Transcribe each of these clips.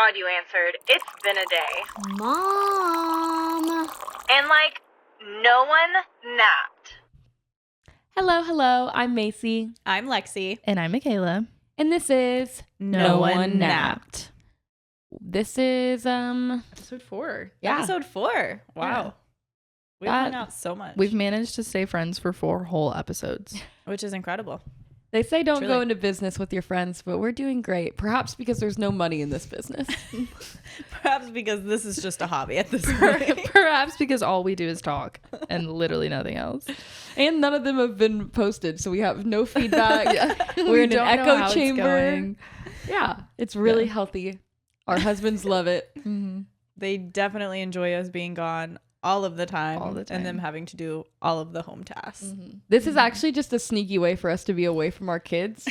God you answered. It's been a day. Mom. And, like, no one napped. Hello. I'm Macy. I'm Lexi. And I'm Michaela. And this is No One Napped. This is Episode 4. Yeah. Episode 4. Wow. Yeah. We've hung out so much. We've managed to stay friends for 4 whole episodes. Which is incredible. They say don't Truly. go into business with your friends, but we're doing great. Perhaps because there's no money in this business. Perhaps because this is just a hobby at this point. Perhaps because all we do is talk and literally nothing else. And none of them have been posted, so we have no feedback. We're We in an don't know echo how it's chamber. going. Yeah, it's really healthy. Our husbands love it. Mm-hmm. They definitely enjoy us being gone all of the time. All the time. And them having to do all of the home tasks. Mm-hmm. This is actually just a sneaky way for us to be away from our kids,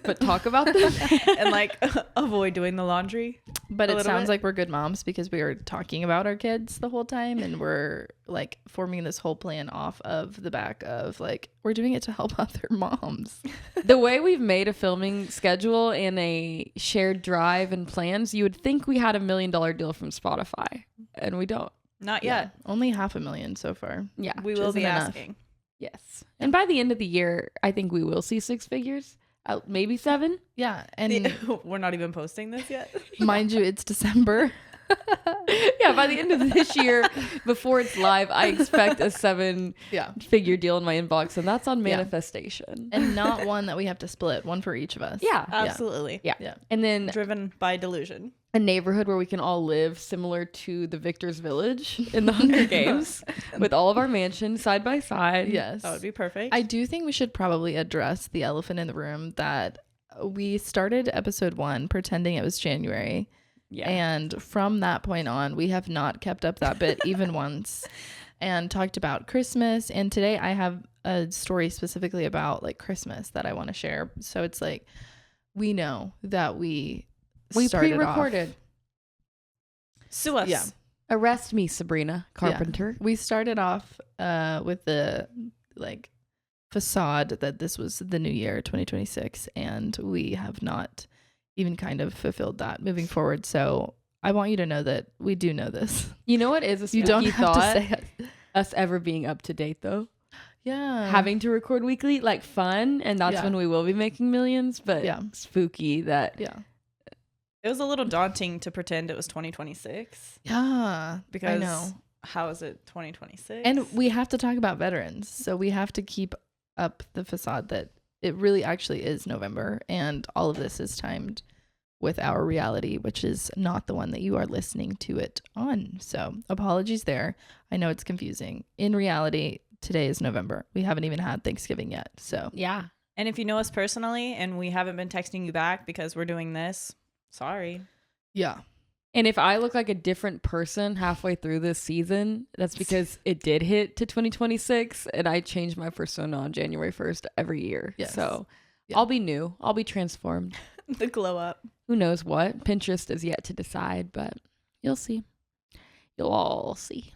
but talk about them. And like avoid doing the laundry. But A it little sounds bit. like we're good moms because we are talking about our kids the whole time, and we're like forming this whole plan off of the back of like we're doing it to help other moms. The way we've made a filming schedule and a shared drive and plans, you would think we had $1 million deal from Spotify, and we don't. Not Yeah, yet. only $500,000 so far. Yeah. We will isn't be enough. asking. Yes. And by the end of the year, I think we will see 6 figures, maybe 7. Yeah, and We're not even posting this yet. mind you, it's December. Yeah, by the end of this year, before it's live, I expect a 7-figure Yeah, deal in my inbox, and that's on Yeah. manifestation. and not one that we have to split, one for each of us. Yeah. Absolutely. Yeah. Yeah. And then Driven by delusion. a neighborhood where we can all live similar to the Victor's Village in the Hunger Games with all of our mansions side by side. Yes. That would be perfect. I do think we should probably address the elephant in the room that we started episode 1 pretending it was January. Yeah. And from that point on, we have not kept up that bit even once and talked about Christmas. And today I have a story specifically about like Christmas that I want to share. So it's like, we know that we started pre-recorded. off- Sue us. Yeah. Arrest me, Sabrina Carpenter. We started off with the like facade that this was the new year 2026, and we have not even kind of fulfilled that moving forward. So I want you to know that we do know this. You know what is a You spooky don't have thought? to say it. Us ever being up to date though. Yeah. Having to record weekly, like fun, and that's Yeah. when we will be making millions, but Yeah. spooky that Yeah. It was a little daunting to pretend it was 2026 Yeah. because I know. how is it 2026? And we have to talk about veterans. So we have to keep up the facade that it really actually is November, and all of this is timed with our reality, which is not the one that you are listening to it on. So apologies there. I know it's confusing. In reality, today is November. We haven't even had Thanksgiving yet. So yeah. And if you know us personally and we haven't been texting you back because we're doing this, sorry. yeah. And if I look like a different person halfway through this season, that's because it did hit to 2026 and I changed my persona on January 1st every year. Yes. So Yeah. I'll be new. I'll be transformed. The glow up. Who knows what? Pinterest is yet to decide, but you'll see. You'll all see.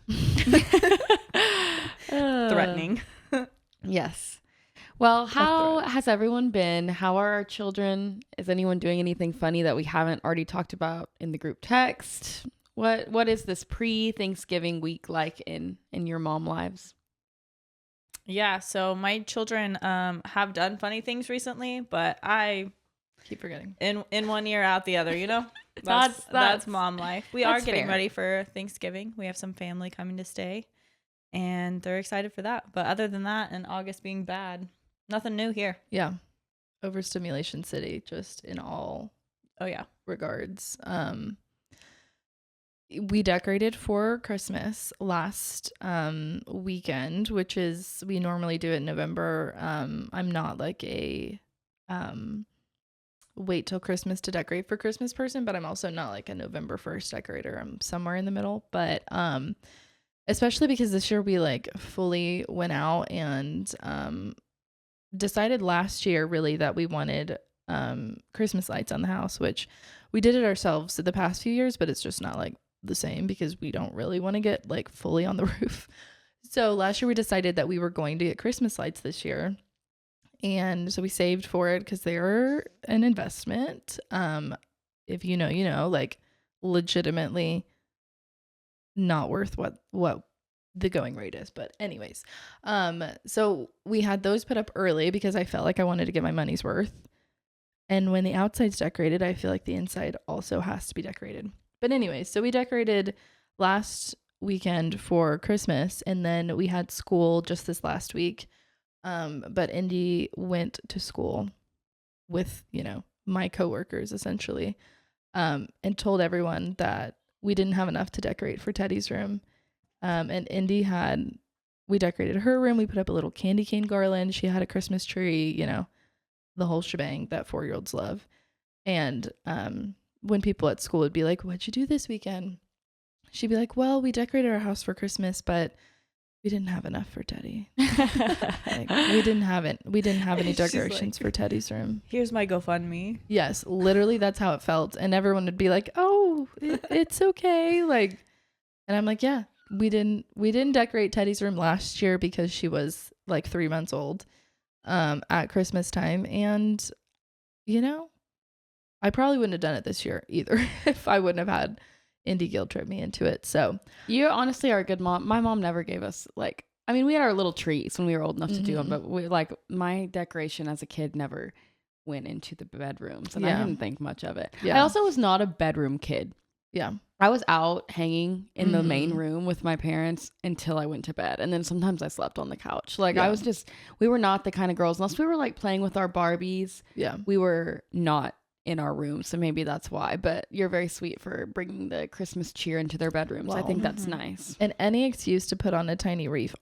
Threatening. Yes. Well, how has everyone been? How are our children? Is anyone doing anything funny that we haven't already talked about in the group text? What is this pre-Thanksgiving week like in your mom lives? Yeah, so my children have done funny things recently, but I Keep forgetting. in one ear out the other, you know? That's- That's mom life. We are that's getting fair. ready for Thanksgiving. We have some family coming to stay and they're excited for that. But other than that, and August being bad, nothing new here. Yeah. Overstimulation city, just in all Oh yeah. regards. We decorated for Christmas last weekend, which is we normally do it in November. I'm not like a wait till Christmas to decorate for Christmas person, but I'm also not like a November 1st decorator. I'm somewhere in the middle, but especially because this year we like fully went out and decided last year really that we wanted Christmas lights on the house, which we did it ourselves the past few years, but it's just not like the same because we don't really want to get like fully on the roof. So last year we decided that we were going to get Christmas lights this year. And so we saved for it because they're an investment. If you know, like legitimately not worth what the going rate is. But anyways, so we had those put up early because I felt like I wanted to get my money's worth. And when the outside's decorated, I feel like the inside also has to be decorated. But anyways, so we decorated last weekend for Christmas, and then we had school just this last week. But Indy went to school with, my coworkers essentially, and told everyone that we didn't have enough to decorate for Teddy's room. And Indy we decorated her room. We put up a little candy cane garland. She had a Christmas tree, the whole shebang that 4-year-olds love. And when people at school would be like, "What'd you do this weekend?" She'd be like, "Well, we decorated our house for Christmas, but we didn't have enough for Teddy." Like, we didn't have any She's decorations like, for Teddy's room. Here's my GoFundMe. Yes, literally that's how it felt. And everyone would be like, "Oh, it's okay." Like, and I'm like, "Yeah, we didn't decorate Teddy's room last year because she was like 3 months old at Christmas time. And, I probably wouldn't have done it this year either if I wouldn't have had Indy guilt trip me into it." So You honestly are a good mom. My mom never gave us we had our little trees when we were old enough to do them, but my decoration as a kid never went into the bedrooms, and I Yeah. didn't think much of it. Yeah. I also was not a bedroom kid. yeah. I was out hanging in the main Mhm. room with my parents until I went to bed. And then sometimes I slept on the couch. Yeah. We were not the kind of girls, unless we were playing with our Barbies, Yeah. we were not in our room. So maybe that's why. But you're very sweet for bringing the Christmas cheer into their bedrooms. I Well, think that's mhm. nice. And any excuse to put on a tiny wreath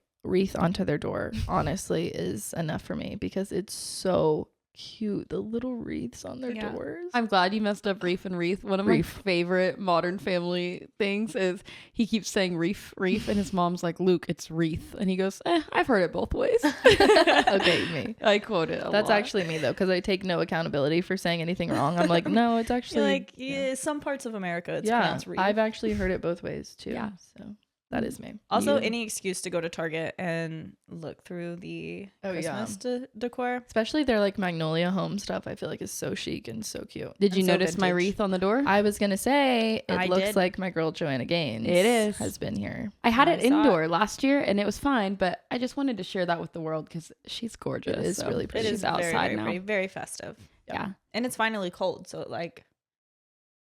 onto their door, honestly, is enough for me because it's so cute. The little wreaths on their Yeah. doors. I'm glad you messed up Reef and Wreath. One of my Reef. favorite Modern Family things is he keeps saying Reef, and his mom's like, "Luke, it's Wreath." And he goes, "I've heard it both ways." Okay, me. I quote it a That's lot. actually me though, because I take no accountability for saying anything wrong. I'm like, no, it's actually You're like, yeah, some parts of America it's yeah. pronounced Reef. I've actually heard it both ways too. Yeah. So that is me. Also, You- any excuse to go to Target and look through the Oh, yeah. Christmas decor. especially their Magnolia home stuff, I feel like is so chic and so cute. Did you And so notice my vintage. wreath on the door? I was gonna say it I looks did. like my girl Joanna Gaines. It is. has been here. I had I it saw indoor last year and it was fine, but I just wanted to share that with the world because she's gorgeous. It is really pretty. It She's is outside very, very now. pretty, very festive. Yeah. And it's finally cold, so it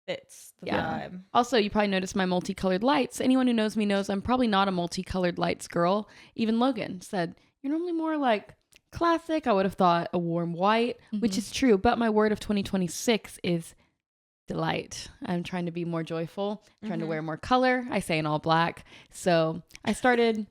fits the Yeah. vibe. Also, you probably noticed my multicolored lights. Anyone who knows me knows I'm probably not a multicolored lights girl. Even Logan said, "You're normally more classic." I would have thought a warm white, which Mhm. is true. But my word of 2026 is delight. I'm trying to be more joyful, trying to Mhm. wear more color. I say in all black. So I started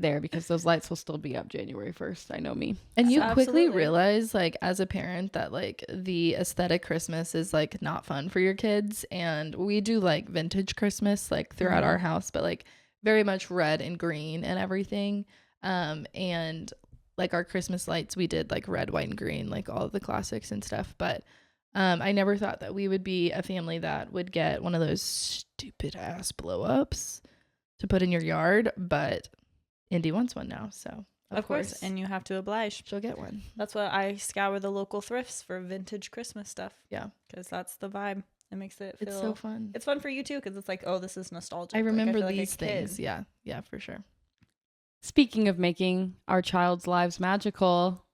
there because those lights will still be up January 1st. I know me. And you So quickly absolutely. realize, as a parent, that the aesthetic Christmas is not fun for your kids. And we do vintage Christmas throughout our house, but very much red and green and everything. And our Christmas lights, we did red, white, and green, all of the classics and stuff. But I never thought that we would be a family that would get one of those stupid ass blow ups to put in your yard. But Indy wants one now, so Of course. And you have to oblige. she'll get one. That's why I scour the local thrifts for vintage Christmas stuff. Yeah. Because that's the vibe. It makes it feel. It's so fun. It's fun for you too, because it's oh, this is nostalgic. I Like, remember feel like a these things. kid. Yeah, for sure. Speaking of making our child's lives magical,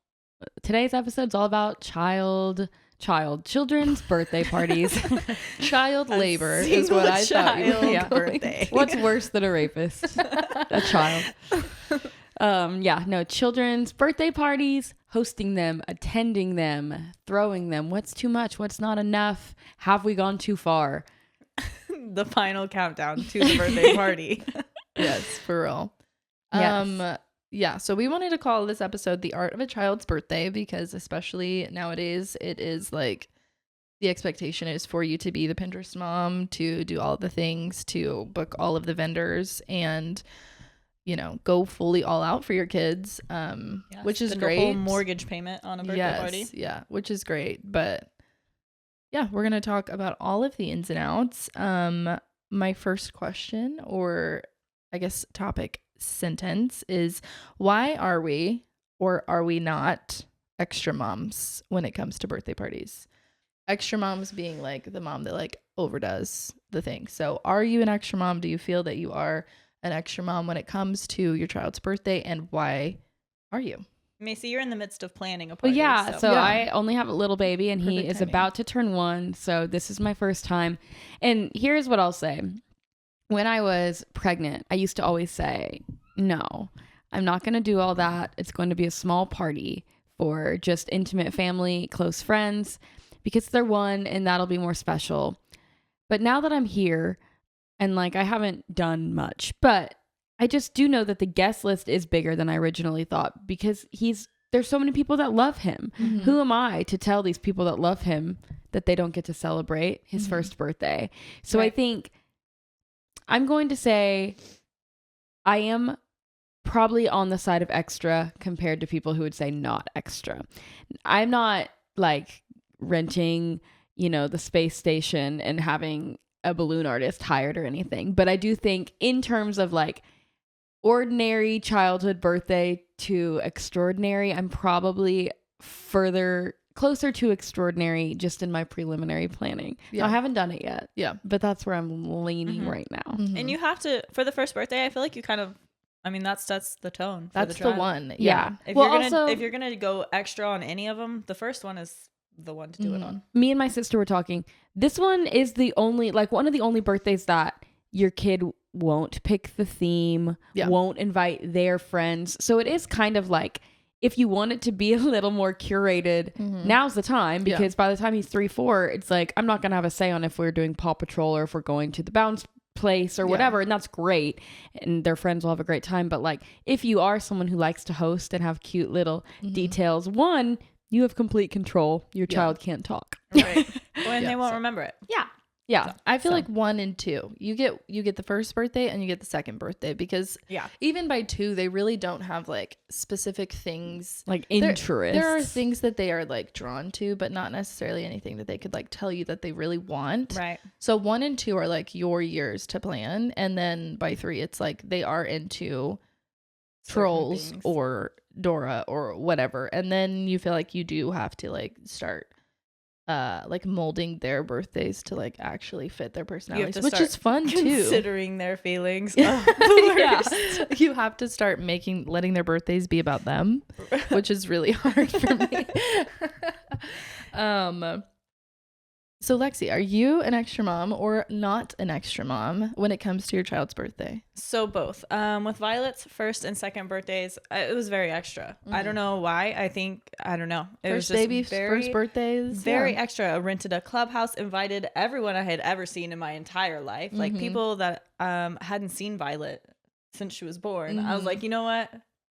today's episode's all about children's birthday parties. Child A labor is what I thought you were single going child birthday. to. What's worse than a rapist? A child. Children's birthday parties, hosting them, attending them, throwing them. What's too much? What's not enough? Have we gone too far? The final countdown to the birthday party. Yes, for real. Yes. Yeah, so we wanted to call this episode The Art of a Child's Birthday because especially nowadays it is the expectation is for you to be the Pinterest mom, to do all the things, to book all of the vendors and go fully all out for your kids, which is Spend great. A whole mortgage payment on a birthday party. Yeah, which is great. But yeah, we're going to talk about all of the ins and outs. My first question, or I guess topic sentence, is why are we or are we not extra moms when it comes to birthday parties? extra moms being like the mom that like overdoes the thing. So are you an extra mom? Do you feel that you are an extra mom when it comes to your child's birthday, and why are you? Macy, you're in the midst of planning a Well, party. yeah. So Yeah. I only have a little baby, and he Perfect is timing. about to turn 1. So this is my first time. And here's what I'll say: when I was pregnant, I used to always say, "No, I'm not going to do all that. It's going to be a small party for just intimate family, close friends, because they're 1, and that'll be more special." But now that I'm here, and like I haven't done much, but I just do know that the guest list is bigger than I originally thought, because there's so many people that love him. Mhm. Who am I to tell these people that love him that they don't get to celebrate his Mhm. first birthday? So I Right. think I'm going to say I am probably on the side of extra compared to people who would say not extra. I'm not like renting, the space station and having a balloon artist hired or anything. But I do think in terms of like ordinary childhood birthday to extraordinary, I'm probably closer to extraordinary just in my preliminary planning. Yeah. Now, I haven't done it yet, Yeah. but that's where I'm leaning Mhm. right now. Mhm. And you have to, for the first birthday, I feel like you kind of, I mean, that sets the tone. For That's the child. one. Yeah. If Well, you're gonna also, if you're gonna go extra on any of them, the first one is the one to do it Mhm. on. me and my sister were talking. This one is one of the only birthdays that your kid won't pick the theme, Yeah. won't invite their friends. So it is kind of like, if you want it to be a little more curated, Mhm. now's the time, Yeah. because by the time he's 3, 4, it's like, I'm not going to have a say on if we're doing Paw Patrol or if we're going to the bounce place or Yeah. whatever. And that's great. And their friends will have a great time. But like, if you are someone who likes to host and have cute little Mhm. details, one, you have complete control. Your Yeah. child can't talk. Right. When Yeah, they won't so- remember it. Yeah. I feel So- like 1 and 2. You get the first birthday and you get the second birthday, because Yeah. even by 2 they really don't have like specific things. Like There- interest. There are things that they are like drawn to, but not necessarily anything that they could like tell you that they really want. Right. So 1 and 2 are like your years to plan, and then by 3 it's like they are into Certain Trolls things. or Dora or whatever, and then you feel like you do have to like start like molding their birthdays to like actually fit their personalities, to which start is fun too. Considering their feelings. Oh, the Yeah. worst. You have to start letting their birthdays be about them, which is really hard for me. So Lexi, are you an extra mom or not an extra mom when it comes to your child's birthday? So both. With Violet's first and second birthdays, it was very extra. I don't know why. I don't know. It was First just baby, first birthdays, very yeah. extra. I rented a clubhouse, invited everyone I had ever seen in my entire life, like Mhm. people that hadn't seen Violet since she was born. I was Mhm. like, you know what?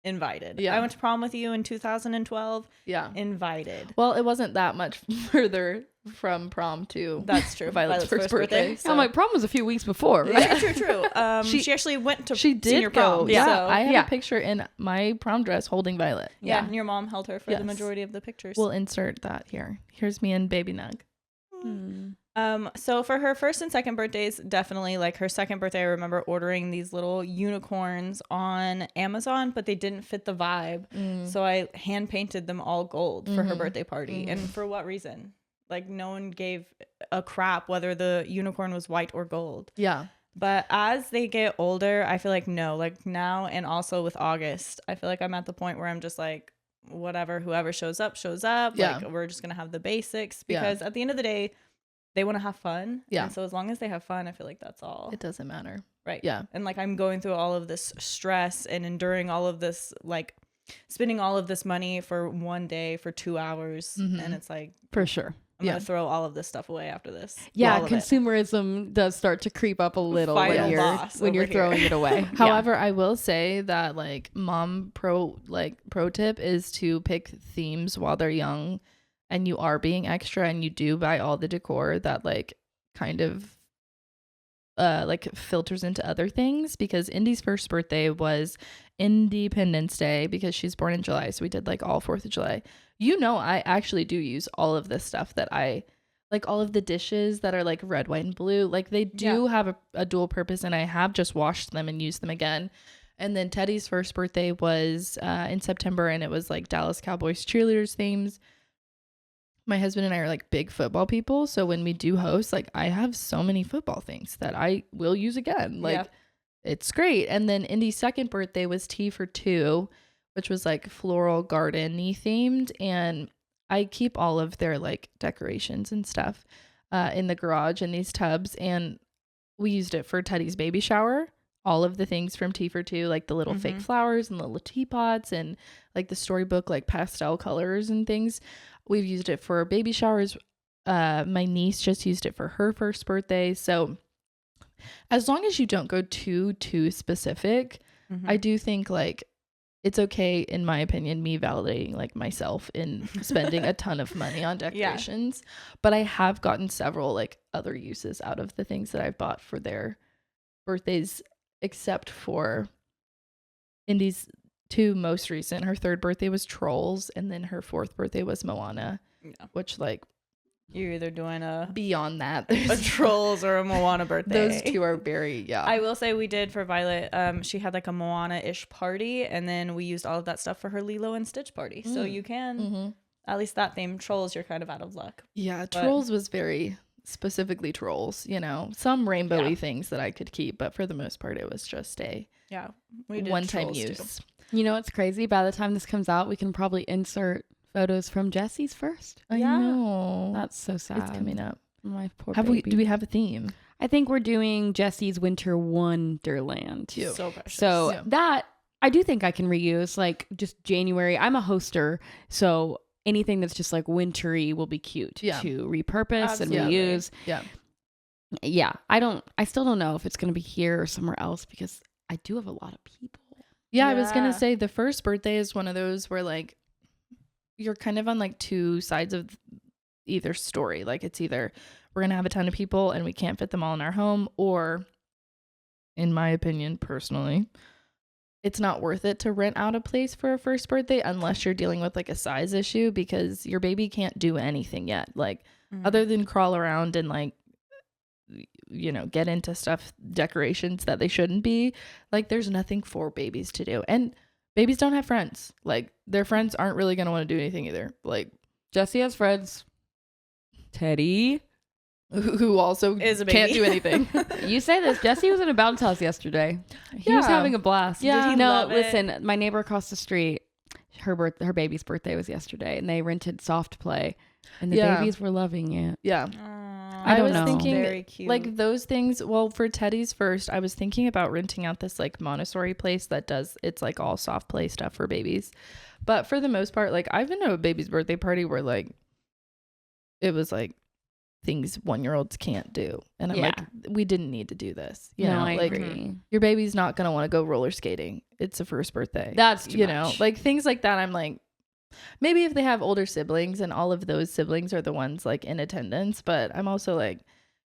Invited. Yeah. I went to prom with you in 2012. Yeah. Invited. Well, it wasn't that much further from prom to That's true. Violet's first birthday. I'm like, prom was a few weeks before, right? True, true. She- She actually went to she did senior go. prom. Yeah, so- I have Yeah. a picture in my prom dress holding Violet. yeah. And your mom held her for Yes. the majority of the pictures. We'll insert that here. Here's me and baby Nug. So for her first and second birthdays, definitely like her second birthday, I remember ordering these little unicorns on Amazon, but they didn't fit the vibe. So I hand painted them all gold for her Mhm. birthday party. And for what reason? Like no one gave a crap whether the unicorn was white or gold. Yeah. But as they get older, I feel like no, like now and also with August, I feel like I'm at the point where I'm just like, whatever, whoever shows up, shows up. Yeah. Like we're just gonna have the basics Yeah. because at the end of the day, they want to have fun. Yeah. And so as long as they have fun, I feel like that's all. It doesn't matter. Right. Yeah. And like I'm going through all of this stress and enduring all of this, like spending all of this money for one day for 2 hours. Mhm. And it's like, For sure. I'm Yeah. going to throw all of this stuff away after this. Yeah, All of it. consumerism does start to creep up a little Final when you're boss when you're over here. throwing it away. However, I will say that like mom pro tip is to pick themes while they're young and you are being extra and you do buy all the decor that like kind of like filters into other things, because Indy's first birthday was Independence Day because she's born in July. So we did like all 4th of July. I actually do use all of this stuff that I like, all of the dishes that are like red, white, and blue. Like they do have a dual purpose, and I have just washed them and used them again. And then Teddy's first birthday was in September, and it was like Dallas Cowboys cheerleaders themes. my husband and I are like big football people. So when we do host, like I have so many football things that I will use again. Like it's great. And then Indy's second birthday was Tea for Two, which was like floral garden-y themed. And I keep all of their like decorations and stuff in the garage in these tubs. And we used it for Teddy's baby shower. All of the things from Tea for Two, like the little fake flowers and little teapots and like the storybook, like pastel colors and things. We've used it for baby showers. My niece just used it for her first birthday. So as long as you don't go too specific, I do think like it's okay, in my opinion, me validating like myself in spending a ton of money on decorations. But I have gotten several like other uses out of the things that I've bought for their birthdays, except for Indy's two most recent. Her third birthday was Trolls, and then her fourth birthday was Moana, which like you're either doing a beyond that, a Trolls or a Moana birthday. Those two are very I will say we did for Violet. She had like a Moana-ish party, and then we used all of that stuff for her Lilo and Stitch party. So you can at least that theme. Trolls, you're kind of out of luck. Yeah, Trolls was very specifically Trolls. You know, some rainbowy things that I could keep, but for the most part, it was just a we did one-time Trolls use. too. You know what's crazy? By the time this comes out, we can probably insert photos from Jesse's first. I know. That's so sad. It's coming up. My poor Do baby. we have a theme? I think we're doing Jesse's Winter Wonderland. Cute. So precious. So that I do think I can reuse, like just January. I'm a hoster, so anything that's just like wintry will be cute to repurpose and reuse. Yeah. I still don't know if it's going to be here or somewhere else because I do have a lot of people. Yeah, I was going to say the first birthday is one of those where like you're kind of on like two sides of either story. Like it's either we're going to have a ton of people and we can't fit them all in our home, or in my opinion, personally, it's not worth it to rent out a place for a first birthday unless you're dealing with like a size issue, because your baby can't do anything yet. Like other than crawl around and like, you know, get into stuff, decorations that they shouldn't be. Like there's nothing for babies to do. And babies don't have friends. Like their friends aren't really going to want to do anything either. Like Jesse has friends. Teddy, who also is a baby. can't do anything. You say this. Jesse was in a bounce house yesterday. He was having a blast. Yeah. Did he No, love it? listen, my neighbor across the street, her baby's birthday was yesterday, and they rented Soft Play, and the babies were loving it. Yeah. I don't was know. thinking Very cute. like those things. Well, for Teddy's first, I was thinking about renting out this like Montessori place that does, it's like all soft play stuff for babies. But for the most part, like I've been to a baby's birthday party where like it was like things 1-year-olds can't do. And I'm like, we didn't need to do this. You know, I like agree. your baby's not going to want to go roller skating. It's a first birthday. That's too you much. know, like things like that. I'm like, maybe if they have older siblings and all of those siblings are the ones like in attendance, but I'm also like,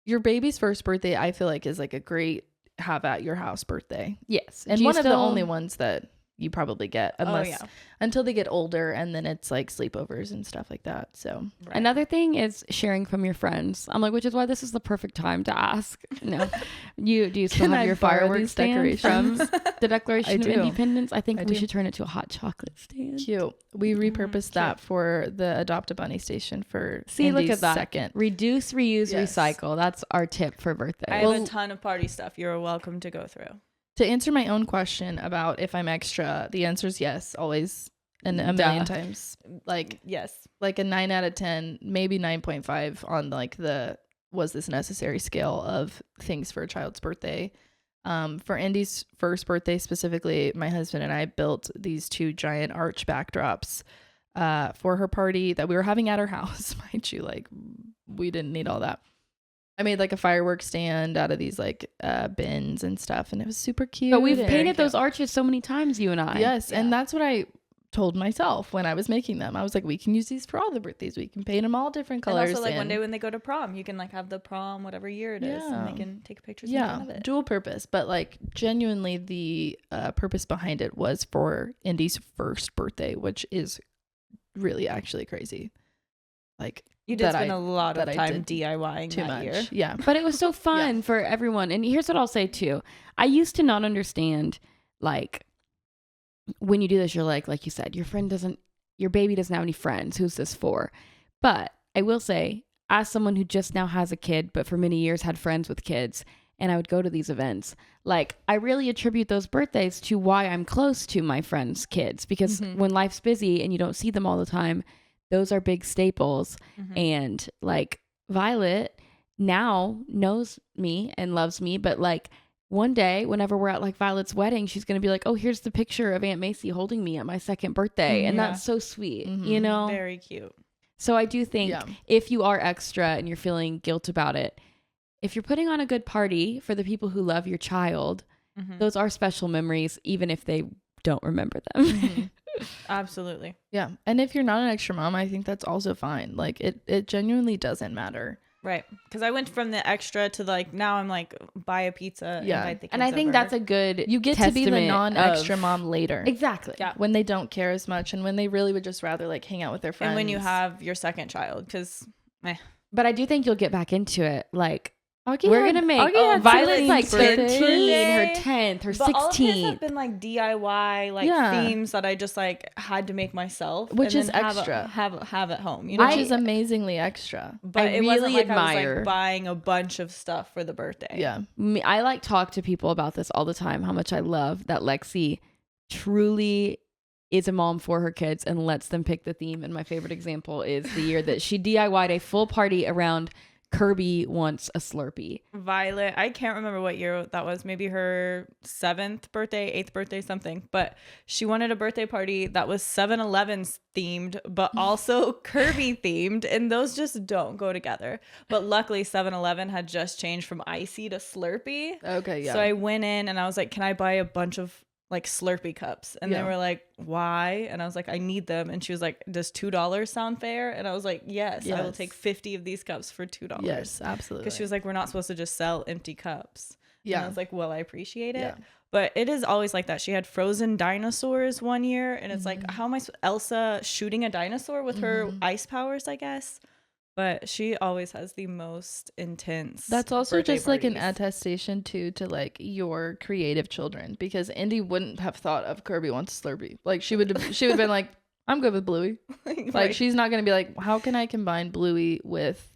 your baby's first birthday, I feel like is like a great have at your house birthday. Yes. And Do you one of the still- only ones that you probably get unless until they get older, and then it's like sleepovers and stuff like that. So Another thing is sharing from your friends. I'm like, which is why this is the perfect time to ask. No, do you still Can have I your borrow fireworks these stand from decorations? the Declaration I of do. Independence? I think I we do. should turn it to a hot chocolate stand. cute. We repurposed that for the Adopt a Bunny station for See, look Indy's at that. second. Reduce, reuse, Yes. recycle. That's our tip for birthday. I have a ton of party stuff you're welcome to go through. To answer my own question about if I'm extra, the answer is yes, always, and a million times. Like Yes. like a 9 out of 10, maybe 9.5 on like the was this necessary scale of things for a child's birthday. For Indy's first birthday specifically, my husband and I built these 2 giant arch backdrops for her party that we were having at her house. Mind you, like we didn't need all that. I made like a fireworks stand out of these like bins and stuff, and it was super cute. But we've and- painted those arches so many times, you and I. Yes, and that's what I told myself when I was making them. I was like, we can use these for all the birthdays. We can paint them all different colors. And also like one day when they go to prom, you can like have the prom whatever year it is, and they can take pictures in front of it. dual purpose, but like genuinely the purpose behind it was for Indy's first birthday, which is really actually crazy. Like You did that spend I- a lot of that I time did DIYing too that much. year. Yeah. But it was so fun for everyone. And here's what I'll say too. I used to not understand, like, when you do this, you're like you said, your baby doesn't have any friends. Who's this for? But I will say, as someone who just now has a kid, but for many years had friends with kids, and I would go to these events, like I really attribute those birthdays to why I'm close to my friends' kids, because when life's busy and you don't see them all the time, those are big staples. And like Violet now knows me and loves me, but like one day whenever we're at like Violet's wedding, she's going to be like, oh, here's the picture of Aunt Macy holding me at my second birthday. And that's so sweet, you know? Very cute. So I do think if you are extra and you're feeling guilt about it, if you're putting on a good party for the people who love your child, those are special memories, even if they don't remember them. Absolutely. Yeah. And if you're not an extra mom, I think that's also fine. Like it genuinely doesn't matter. Right. Because I went from the extra to like, now I'm like, buy a pizza. Yeah. Invite the kids And I think over. that's a good You get to be the testament non-extra of- mom later. Exactly. Yeah. When they don't care as much and when they really would just rather like hang out with their friends. And when you have your second child, because But I do think you'll get back into it. Like, Augie we're had- going to make Augie had Violet's 16th like birthday. 13, her 10th, her but all of his 16th. have been like DIY like Yeah. themes that I just like had to make myself, Which and is then extra. have at home, you know. Which is amazingly extra. But I it wasn't really like I was admire- like buying a bunch of stuff for the birthday. Yeah. I like talk to people about this all the time, how much I love that Lexi truly is a mom for her kids and lets them pick the theme. And my favorite example is the year that she DIY'd a full party around Kirby wants a Slurpee. Violet, I can't remember what year that was, maybe her 7th birthday, 8th birthday, something, but she wanted a birthday party that was 7-Eleven's themed, but also Kirby themed, and those just don't go together. But luckily 7-Eleven had just changed from Icy to Slurpee. Okay, yeah. So I went in and I was like, can I buy a bunch of like Slurpee cups? And they Yeah. were like, why? And I was like, I need them. And she was like, does $2 sound fair? And I was like, yes. I will Yes. take 50 of these cups for $2. Yes, absolutely. Because she was like, we're not supposed to just sell empty cups. And I yeah. was like, well, I appreciate it. Yeah. But it is always like that. She had frozen dinosaurs one year. And it's Mm-hmm. like, how am I Elsa shooting a dinosaur with her ice powers, I guess? But she always has the most intense. That's also birthday just like an parties. attestation too to like your creative children, because Indy wouldn't have thought of Kirby wants Slurpee. Like she would have been like, I'm good with Bluey. Like Right. she's not gonna be like, how can I combine Bluey with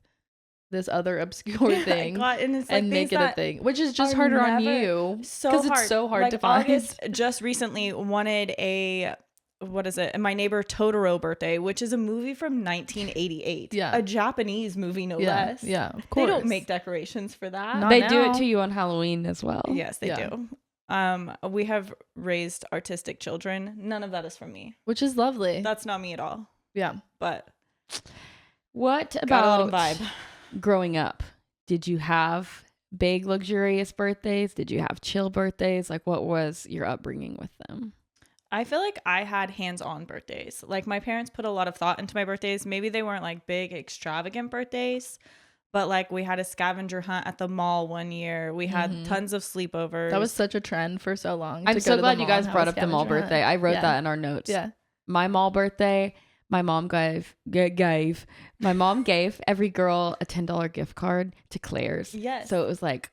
this other obscure thing God, and it's like and make things it a that thing, which is just are harder on never- you so because hard. it's so hard Like, to find. August just recently wanted a, what is it? My Neighbor Totoro birthday, which is a movie from 1988. Yeah. A Japanese movie, no Yeah, less. yeah, of They course. don't make decorations for that. Not They do now. it to you on Halloween as well. Yes, they Yeah. do. We have raised artistic children. None of that is from me. which is lovely. That's not me at all. Yeah. But What gotta let 'em about vibe. growing up? Did you have big, luxurious birthdays? Did you have chill birthdays? Like, what was your upbringing with them? I feel like I had hands-on birthdays. Like my parents put a lot of thought into my birthdays. Maybe they weren't like big, extravagant birthdays, but like we had a scavenger hunt at the mall one year. We had tons of sleepovers. That was such a trend for so long. I'm to so go to the glad you mall guys and have brought a up the mall scavenger hunt. birthday. I wrote Yeah. that in our notes. Yeah. My mall birthday, my mom gave every girl a $10 gift card to Claire's. Yes. So it was like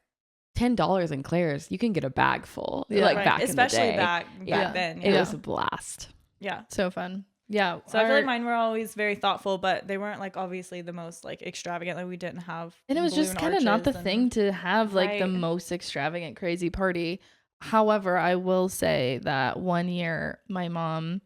$10 in Claire's. You can get a bag full. Yeah. Like Right. back especially in the day. back Yeah. then. It Yeah. was a blast. Yeah. So fun. Yeah. So I feel our- like mine were always very thoughtful, but they weren't like obviously the most like extravagant. Like we didn't have And it was just balloon kind of not the arches thing and- to have like the Right. most extravagant, crazy party. However, I will say that one year, my mom,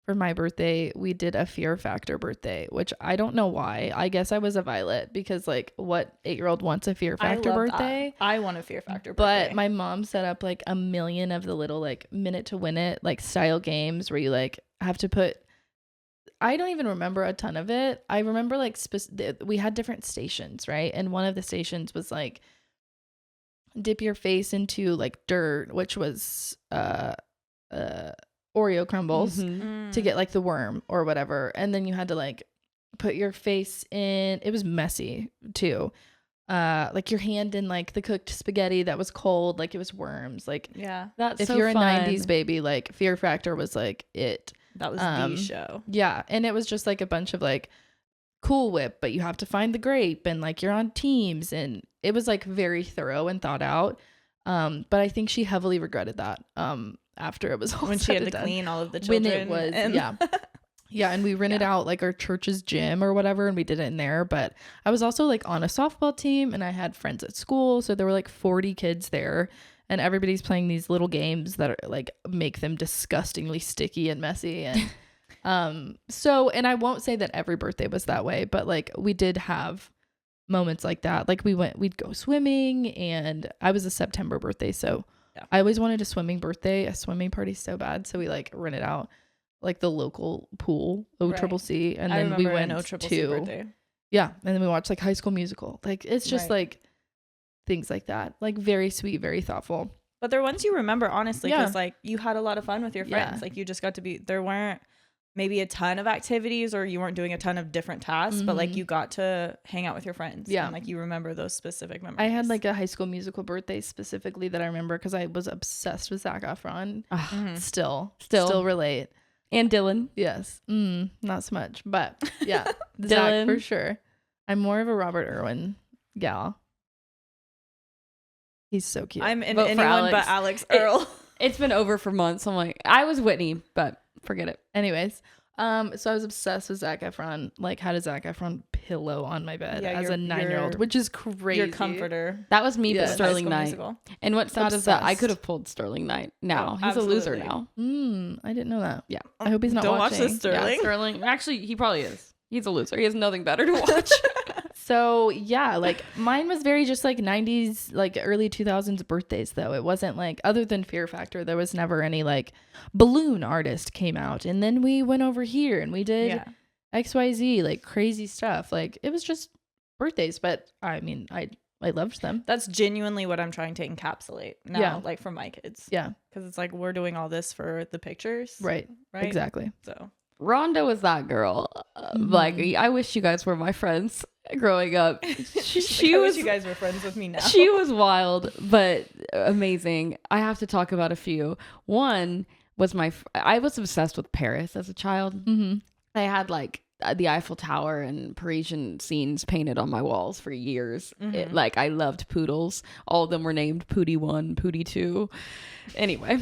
for my birthday, we did a Fear Factor birthday, which I don't know why. I guess I was a Violet because, like, what 8-year-old wants a Fear I Factor love that. birthday? I want a Fear Factor But birthday. my mom set up like a million of the little like minute to win it like style games where you like have to put. I don't even remember a ton of it. I remember like we had different stations, right? And one of the stations was like dip your face into like dirt, which was Oreo crumbles Mhm. to get like the worm or whatever. And then you had to like put your face in. It was messy too. Like your hand in like the cooked spaghetti that was cold, like it was worms. Like yeah, That's if so you're fun. a 90s baby, like Fear Factor was like it. that was Um, the show. Yeah. And it was just like a bunch of like Cool Whip, but you have to find the grape and like you're on teams, and it was like very thorough and thought out. But I think she heavily regretted that after it was all When she said had and to done. clean all of the When children. it was and- yeah. Yeah, and we rented out like our church's gym or whatever, and we did it in there. But I was also like on a softball team, and I had friends at school, so there were like 40 kids there, and everybody's playing these little games that are like make them disgustingly sticky and messy. And and I won't say that every birthday was that way, but like we did have moments like that. Like we'd go swimming, and I was a September birthday, so Yeah. I always wanted a swimming party so bad, so we like rented out like the local pool, OCCC, and then we went OCCC birthday. yeah, and then we watched like High School Musical. Like it's just Right. like things like that, like very sweet, very thoughtful. But they're ones you remember, honestly, Yeah. because like you had a lot of fun with your friends. Yeah. Like you just got to be, there weren't maybe a ton of activities or you weren't doing a ton of different tasks, but like Mhm. you got to hang out with your friends. Yeah. And like you remember those specific memories. I had like a High School Musical birthday specifically that I remember because I was obsessed with Zac Efron. Mhm. Still relate. And Dylan. Yes, not so much, but yeah, Zac Dylan. for sure. I'm more of a Robert Irwin gal. He's so cute. I'm in Vote for anyone but Alex. Alex Earl. It's been over for months. I'm like, I was Whitney, but forget it. Anyways, so I was obsessed with Zac Efron. Like, had a Zac Efron pillow on my bed Yeah, as your- a 9-year-old, your- which is crazy. Your comforter. That was me, Yeah. but High Sterling High Knight. School Musical. And what's sad is that I Obsessed. could have pulled Sterling Knight. Now Oh, he's a loser absolutely. now. I didn't know that. Yeah. I hope he's not Don't watch watching. this, Sterling. Yeah, Sterling. Actually, he probably is. He's a loser. He has nothing better to watch. So yeah, like mine was very just like 90s, like early 2000s birthdays though. It wasn't like, other than Fear Factor, there was never any like Balloon Artist came out and then we went over here and we did Yeah. XYZ, like crazy stuff. Like it was just birthdays, but I mean, I loved them. That's genuinely what I'm trying to encapsulate now, Yeah. like for my kids. Yeah, Because it's like we're doing all this for the pictures. right. Right. Exactly. So Rhonda was that girl. Like, I wish you guys were my friends growing up. She I was. wish you guys were friends with me now. She was wild, but amazing. I have to talk about a few. One was I was obsessed with Paris as a child. Mm-hmm. I had like the Eiffel Tower and Parisian scenes painted on my walls for years. Mhm. Like I loved poodles. All of them were named Pootie 1, Pootie 2. Anyway,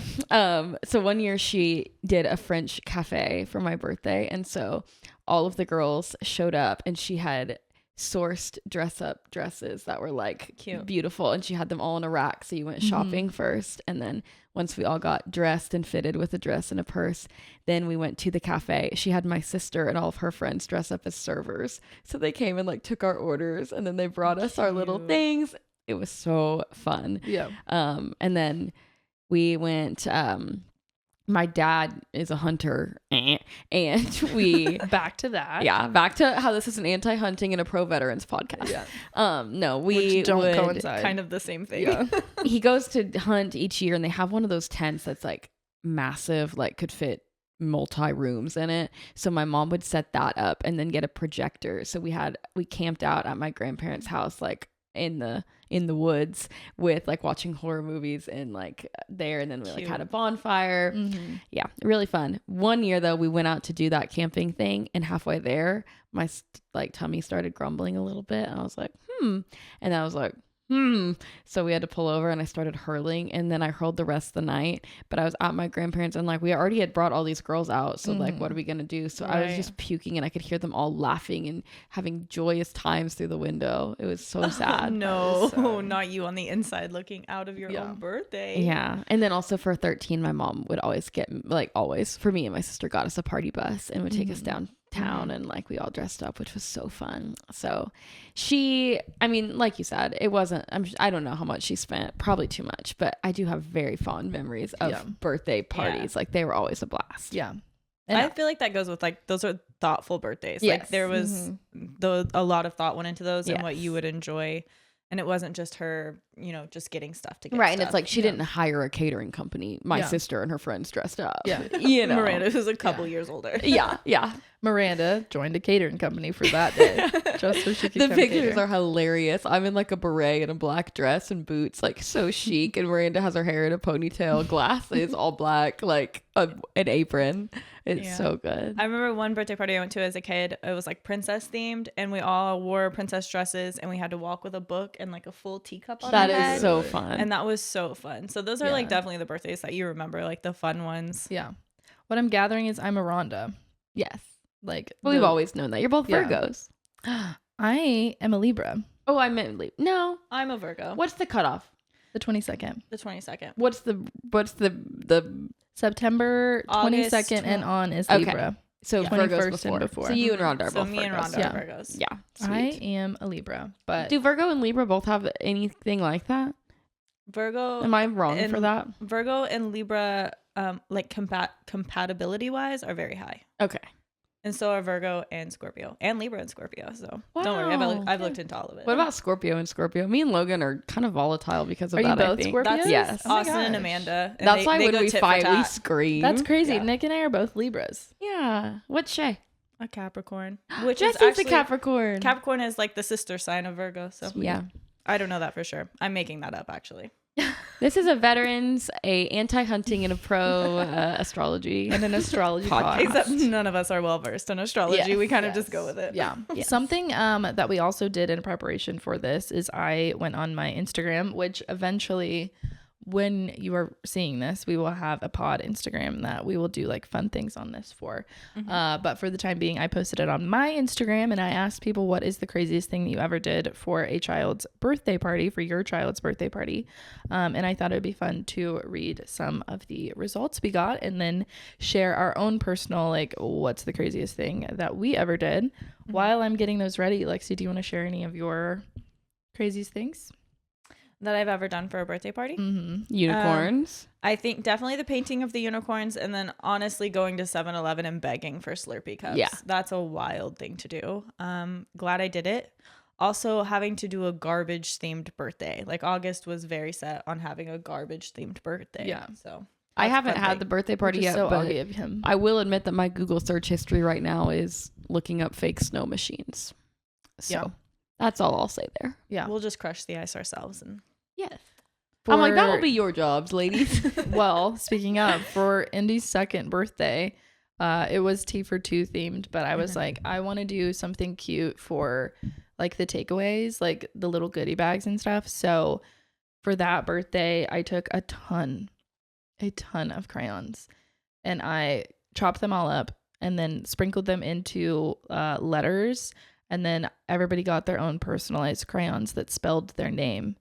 so one year she did a French cafe for my birthday, and so all of the girls showed up, and she had sourced dress-up dresses that were like Cute. beautiful, and she had them all in a rack. So you went shopping first, and then once we all got dressed and fitted with a dress and a purse, then we went to the cafe. She had my sister and all of her friends dress up as servers, so they came and like took our orders, and then they brought us our little Cute. things. It was so fun. Yeah. And then we went, my dad is a hunter, and we Back to that. yeah, back to how this is an anti-hunting and a pro-veterans podcast. Yeah. No, we Which don't would- coincide. Kind of the same thing. Yeah. He goes to hunt each year, and they have one of those tents that's like massive, like could fit multi rooms in it. So my mom would set that up and then get a projector. So we camped out at my grandparents' house, like in the woods, with like watching horror movies and like there, and then we like Cute. had a bonfire. Mm-hmm. Yeah, really fun. One year though, we went out to do that camping thing, and halfway there, my like tummy started grumbling a little bit, and I was like, and I was like, so we had to pull over, and I started hurling, and then I hurled the rest of the night. But I was at my grandparents, and like we already had brought all these girls out, so like what are we gonna do? So I was Right. just puking, and I could hear them all laughing and having joyous times through the window. It was so sad. No, sad. not you on the inside looking out of your Yeah. own birthday. Yeah. And then also for 13, my mom would always for me and my sister, got us a party bus and would take us downtown, and like we all dressed up, which was so fun. So I mean, like you said, it wasn't, I don't know how much she spent, probably too much, but I do have very fond memories of Yeah. birthday parties. Like they were always a blast. Yeah. I feel like that goes with like those are thoughtful birthdays. Like Yes. there was a lot of thought went into those and what Yes. you would enjoy. And it wasn't just her, just getting stuff to get Right. And stuff. it's like she didn't hire a catering company. My Yeah. sister and her friends dressed up. Yeah. You know. Miranda, who's a couple years older. Yeah. Yeah. Miranda joined a catering company for that day just so she could The come pictures cater. are hilarious. I'm in like a beret and a black dress and boots, like so chic. And Miranda has her hair in a ponytail, glasses, all black, like an apron. It's Yeah. so good. I remember one birthday party I went to as a kid. It was like princess themed, and we all wore princess dresses, and we had to walk with a book and like a full teacup on That our head. is so fun. And that was so fun. So those are like Yeah. definitely the birthdays that you remember, like the fun ones. Yeah. What I'm gathering is I'm a Rhonda. yes. like Well, we've always known that. You're both Yeah. Virgos. I am a Libra. Oh, I meant no. I'm a Virgo. What's the cutoff? The 22nd. The 22nd. What's the September August 22nd and on is Okay. Libra. so Yeah. Virgos 21st before. and before. So you and Rhonda are So both me and Virgos. Rhonda Yeah. are Virgos. Yeah. I Sweet. am a Libra, but Do Virgo and Libra both have anything like that? Virgo. Am I wrong for and- that? Virgo and Libra, like compatibility wise, are very high, Okay. and so are Virgo and Scorpio, and Libra and Scorpio. So don't worry, Wow. I've looked into all of it. What about Scorpio and Scorpio? Me and Logan are kind of volatile because of Are you that. I both think. Scorpios? That's Yes. Oh my Austin and gosh. Amanda. And That's why they when go we tit for fight, we tat. scream. that's crazy. Yeah. Nick and I are both Libras. Yeah. What's Shay? A Capricorn, which Jesse's is actually a Capricorn. Capricorn is like the sister sign of Virgo. So Yeah. I don't know that for sure. I'm making that up actually. This is a veterans, a anti-hunting, and a pro astrology. And an astrology Podcast. podcast. Except none of us are well versed in astrology. Yes, we kind of yes. just go with it. Yeah. Yes. Something that we also did in preparation for this is I went on my Instagram, which eventually, when you are seeing this, we will have a pod Instagram that we will do like fun things on this for. But for the time being, I posted it on my Instagram and I asked people, what is the craziest thing that you ever did for a child's birthday party, for your child's birthday party? And I thought it would be fun to read some of the results we got and then share our own personal, like, what's the craziest thing that we ever did. While I'm getting those ready, Lexi, do you want to share any of your craziest things? That I've ever done for a birthday party. Mm-hmm. Unicorns. I think definitely the painting of the unicorns, and then honestly going to 7-Eleven and begging for Slurpee cups. Yeah. That's a wild thing to do. Glad I did it. Also having to do a garbage themed birthday. Like August was very set on having a garbage themed birthday. Yeah. So I that's a haven't fun had thing. the birthday party Which is yet, so but Augie of him. I will admit that my Google search history right now is looking up fake snow machines. So Yeah. that's all I'll say there. Yeah. We'll just crush the ice ourselves. And Yes. I'm like, For- that will be your jobs, ladies. Well, speaking of, for Indy's second birthday, it was Tea for Two themed, but I was like, I want to do something cute for like the takeaways, like the little goodie bags and stuff. So for that birthday, I took a ton of crayons and I chopped them all up and then sprinkled them into letters. And then everybody got their own personalized crayons that spelled their name.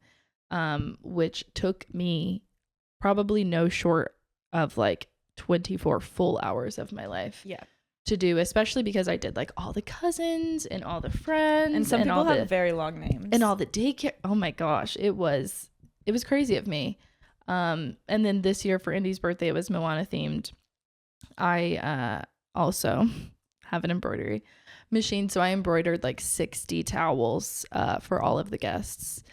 Which took me probably no short of like 24 full hours of my life yeah. to do, especially because I did like all the cousins and all the friends And some all people have the, very long names. and all the daycare. Oh my gosh, it was crazy of me. And then this year for Indy's birthday, it was Moana themed. I also have an embroidery machine, so I embroidered like 60 towels for all of the guests.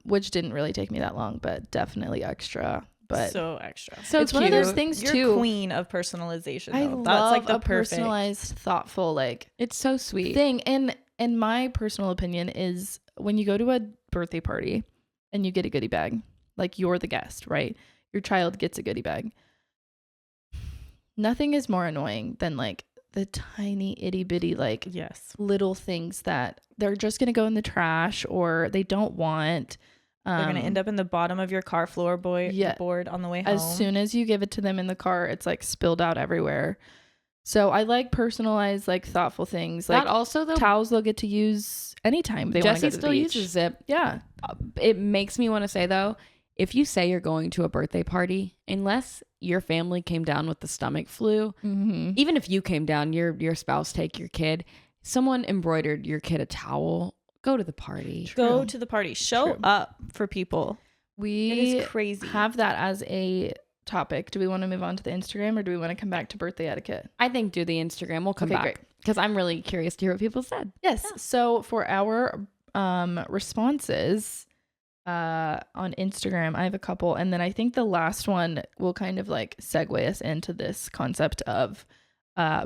Which didn't really take me that long, but definitely extra. But so extra. So it's one of those cute. things You're too. queen of personalization. I Though. love That's like the a perfect. personalized, thoughtful like It's so sweet. thing. And my personal opinion is when you go to a birthday party and you get a goodie bag, like you're the guest, right? Your child gets a goodie bag. Nothing is more annoying than like the tiny itty bitty like Yes. little things that they're just gonna go in the trash or they don't want. They're going to end up in the bottom of your car Yeah. board on the way home. as soon as you give it to them in the car, it's like spilled out everywhere. So I like personalized, like thoughtful things. Like that also though, towels they'll get to use anytime they want to Jesse go to still the beach. uses it. Yeah. It makes me want to say though, if you say you're going to a birthday party, unless your family came down with the stomach flu, Mm-hmm. even if you came down, your spouse take your kid, someone embroidered your kid a towel, go to the party. Go True. to the party. Show True. up for people. It We is crazy. have that as a topic. Do we want to move on to the Instagram or do we want to come back to birthday etiquette? I think do the Instagram. We'll come Okay, back great. because I'm really curious to hear what people said. Yes. So for our responses on Instagram, I have a couple, and then I think the last one will kind of like segue us into this concept of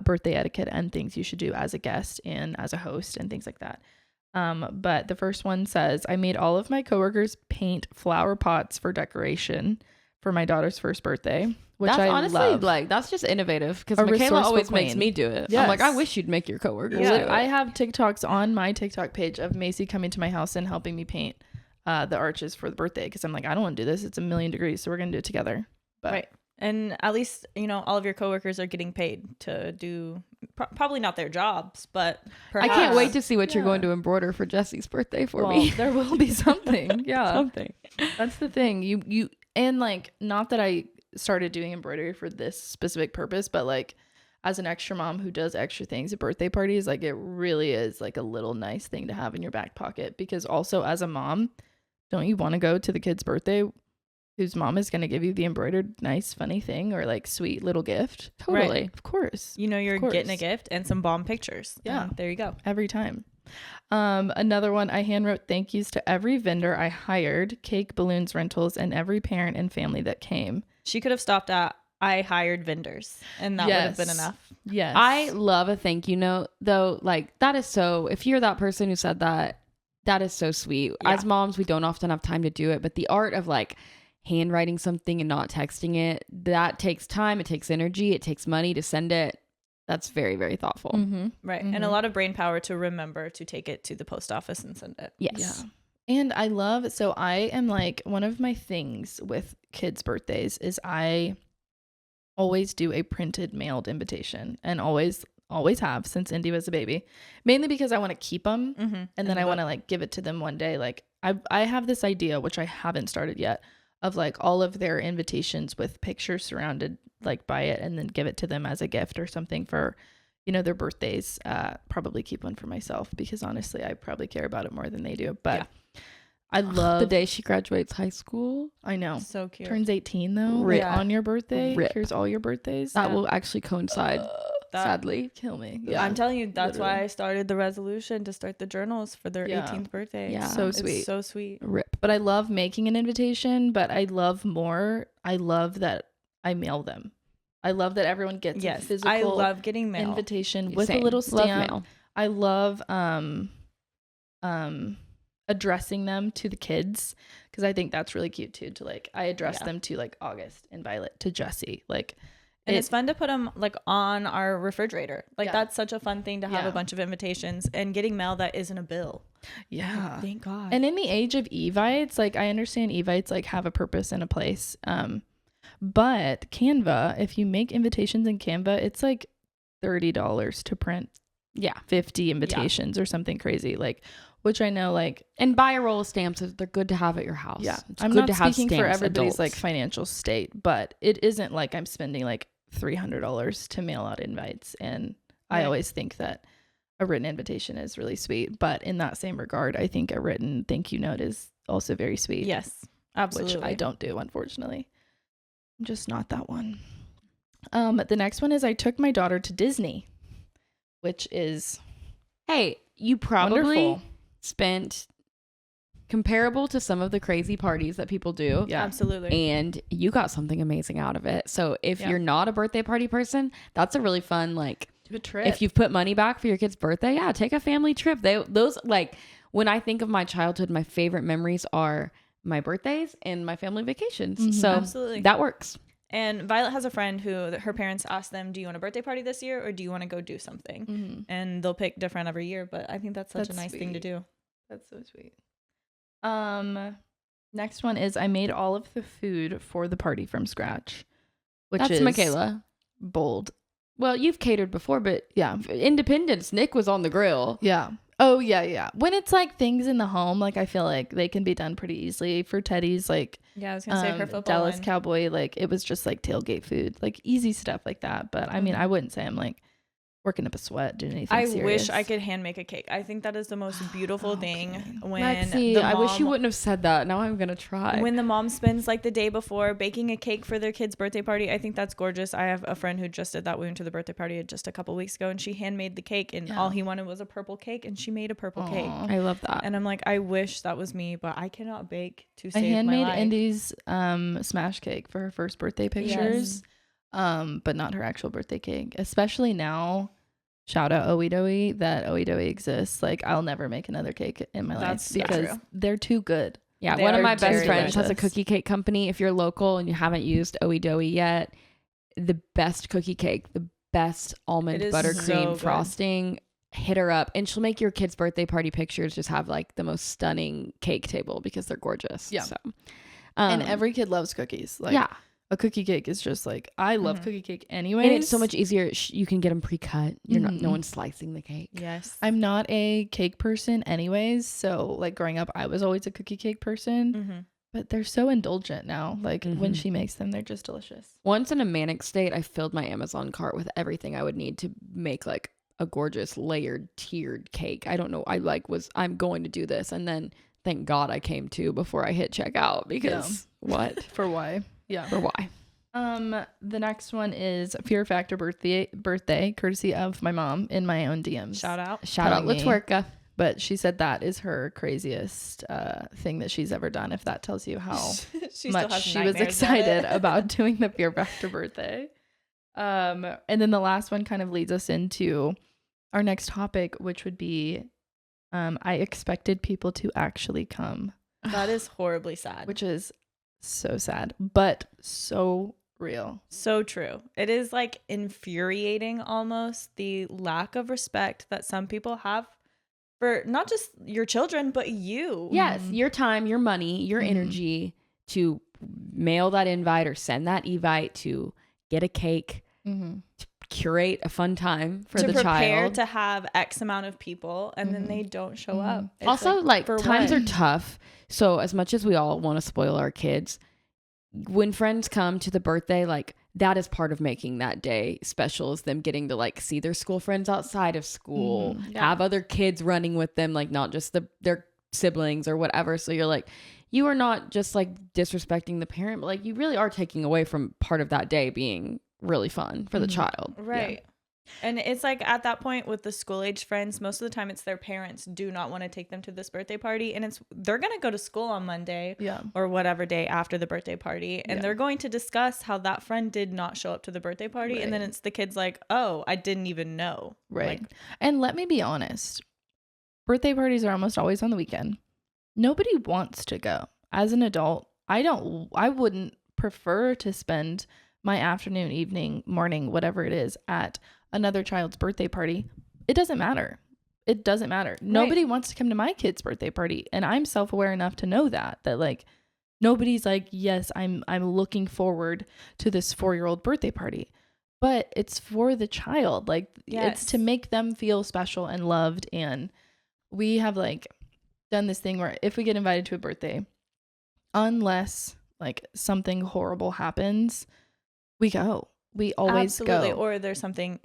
birthday etiquette and things you should do as a guest and as a host and things like that. But the first one says, I made all of my coworkers paint flower pots for decoration for my daughter's first birthday, which That's I honestly love. like that's just innovative because A Michaela resourceful always makes queen. me do it. I'm like, I Yes. wish you'd make your coworkers Yeah. do it. I have TikToks on my TikTok page of Macy coming to my house and helping me paint the arches for the birthday because I'm like, I don't want to do this. It's 1,000,000 degrees, so we're gonna do it together. But Right. And at least, all of your coworkers are getting paid to probably not their jobs, but I can't wait to see what you're Yeah. going to embroider for Jesse's birthday for Well, me. there will be something. Yeah. Something. That's the thing. You and like, not that I started doing embroidery for this specific purpose, but like as an extra mom who does extra things at birthday parties, like it really is like a little nice thing to have in your back pocket, because also as a mom, don't you want to go to the kid's birthday whose mom is going to give you the embroidered nice funny thing or like sweet little gift? Totally. Of course. You're course. getting a gift and some bomb pictures. Yeah. And there you go. Every time. Another one, I handwrote thank yous to every vendor I hired, cake, balloons, rentals, and every parent and family that came. She could have stopped at I hired vendors, and that would have been Yes. enough. Yes. I love a thank you note though. Like that is so, if you're that person who said that, that is so sweet. Yeah. As moms, we don't often have time to do it, but the art of like handwriting something and not texting it, that takes time, it takes energy, it takes money to send it. That's very, very thoughtful. Mm-hmm. Right. And a lot of brain power to remember to take it to the post office and send it. Yes. Yeah. And I love, so I am like, one of my things with kids' birthdays is I always do a printed mailed invitation, and always have since Indy was a baby, mainly because I want to keep them. Mm-hmm. And then I want to like give it to them one day. Like I have this idea, which I haven't started yet, of like all of their invitations with pictures surrounded like by it, and then give it to them as a gift or something for, their birthdays. Probably keep one for myself, because honestly, I probably care about it more than they do. But I love The day she graduates high school, I know. So cute. Turns 18 though. Rip. Like, on your birthday. Rip. Here's all your birthdays. that will actually coincide, That- sadly. kill me. I'm telling you, that's why literally. I started the resolution to start the journals for their Yeah. 18th birthday. Yeah. So It's sweet. so sweet. Rip. But I love making an invitation, but I love that I mail them. I love that everyone gets a Yes. physical I love getting mail. invitation with Same. a little Love stamp. mail. I love addressing them to the kids, because I think that's really cute too, to like I address them to like August and Violet, to Jesse, like And it's fun to put them like on our refrigerator. Like Yeah. that's such a fun thing to have Yeah. a bunch of invitations and getting mail that isn't a bill. yeah. Thank God. And in the age of Evites, like I understand Evites like have a purpose and a place. But Canva, if you make invitations in Canva, it's like $30 to print Yeah. 50 invitations or something crazy. Like, which I know, like, And buy a roll of stamps. They're good to have at your house. yeah, It's I'm good not to have speaking for stamps, everybody's like adults. financial state, but it isn't like I'm spending like $300 to mail out invites. And I Right. always think that a written invitation is really sweet. But in that same regard, I think a written thank you note is also very sweet. yes, absolutely. Which I don't do, unfortunately. I'm just not that one. The next one is I took my daughter to Disney, which is Hey, you probably wonderful. spent comparable to some of the crazy parties that people do. Yeah. Absolutely. And you got something amazing out of it. So if Yeah. you're not a birthday party person, that's a really fun, like, Do a trip. if you've put money back for your kid's birthday, yeah, take a family trip. Those like, when I think of my childhood, my favorite memories are my birthdays and my family vacations. Mhm. So Absolutely. that works. And Violet has a friend who her parents asked them, "Do you want a birthday party this year, or do you want to go do something?" Mhm. And they'll pick different every year. But I think that's such That's a nice thing to sweet. do. That's so sweet. Next one is I made all of the food for the party from scratch, which That's is Michaela. bold. Well, you've catered before, but Yeah. Independence, Nick was on the grill. Yeah. Oh yeah, yeah. When it's like things in the home, like I feel like they can be done pretty easily. For Teddy's, like Yeah, I was gonna say her football Dallas one. Cowboy, like it was just like tailgate food, like easy stuff like that. But I mean, I wouldn't say I'm like working up a sweat doing anything I serious. wish I could hand make a cake. I think that is the most beautiful thing when Lexi, the I wish you mom- wouldn't have said that. Now I'm going to try. When the mom spends like the day before baking a cake for their kid's birthday party, I think that's gorgeous. I have a friend who just did that. We went to the birthday party just a couple weeks ago, and she handmade the cake, and Yeah. all he wanted was a purple cake, and she made a purple cake. Aw. I love that. And I'm like, I wish that was me, but I cannot bake to I save my handmade life. Indy's smash cake for her first birthday pictures, but not her actual birthday cake. Especially now, shout out Oedoe, that Oedoe exists. Like I'll never make another cake in my That's life because true. they're too good. Yeah, They one of are my best very friends has a delicious. cookie cake company. If you're local and you haven't used Oedoe yet, the best cookie cake, the best almond It is buttercream so good. frosting. Hit her up, and she'll make your kid's birthday party pictures just have like the most stunning cake table because they're gorgeous. Yeah. So, And every kid loves cookies. Like yeah, a cookie cake is just like, I love cookie cake anyway. And it's so much easier. You can get them pre-cut. You're not, no one's slicing the cake. Yes. I'm not a cake person anyways. So like growing up, I was always a cookie cake person. But they're so indulgent now. Like when she makes them, they're just delicious. Once in a manic state, I filled my Amazon cart with everything I would need to make like a gorgeous layered tiered cake. I don't know. I'm going to do this. And then thank God I came to before I hit checkout because what? For why? Yeah. For why? The next one is Fear Factor birthday, courtesy of my mom in my own DMs. Shout out. Shout out Telling me. LaTwerka. But she said that is her craziest thing that she's ever done, if that tells you how She still much has she was nightmares about excited it. about doing the Fear Factor birthday. And then the last one kind of leads us into our next topic, which would be I expected people to actually come, That is horribly sad. which is so sad, but so real. So true. It is like infuriating almost, the lack of respect that some people have for not just your children, but you. Yes, your time, your money, your energy to mail that invite or send that evite to get a cake, to curate a fun time for to the prepare child. to have X amount of people and then they don't show up. It's Also, like for times what? are tough. So as much as we all want to spoil our kids, when friends come to the birthday, like that is part of making that day special, is them getting to like see their school friends outside of school, have other kids running with them, like not just their siblings or whatever. So you're like, you are not just like disrespecting the parent, but like you really are taking away from part of that day being really fun for the child. Right. And it's like at that point with the school age friends, most of the time it's their parents do not want to take them to this birthday party. And they're going to go to school on Monday or whatever day after the birthday party. And they're going to discuss how that friend did not show up to the birthday party. Right. And then it's the kids like, oh, I didn't even know. Right. Like, And let me be honest, birthday parties are almost always on the weekend. Nobody wants to go. As an adult, I wouldn't prefer to spend my afternoon, evening, morning, whatever it is, at another child's birthday party. It doesn't matter. It doesn't matter. Nobody wants to come to my kid's birthday party. And I'm self-aware enough to know that like nobody's like, yes, I'm looking forward to this 4-year-old birthday party. But it's for the child. Like it's to make them feel special and loved. And we have like done this thing where if we get invited to a birthday, unless like something horrible happens, we go. We always absolutely. go. Or there's something,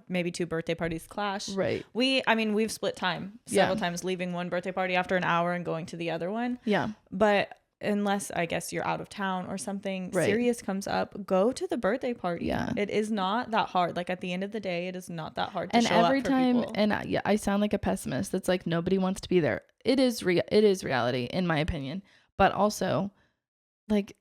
maybe 2 birthday parties clash. Right. We've split time several times, leaving one birthday party after an hour and going to the other one. Yeah. But unless I guess you're out of town or something serious comes up, go to the birthday party. Yeah. It is not that hard. Like at the end of the day, it is not that hard to And show up every for time, people. and I sound like a pessimist. It's like nobody wants to be there. It is reality in my opinion. But also, like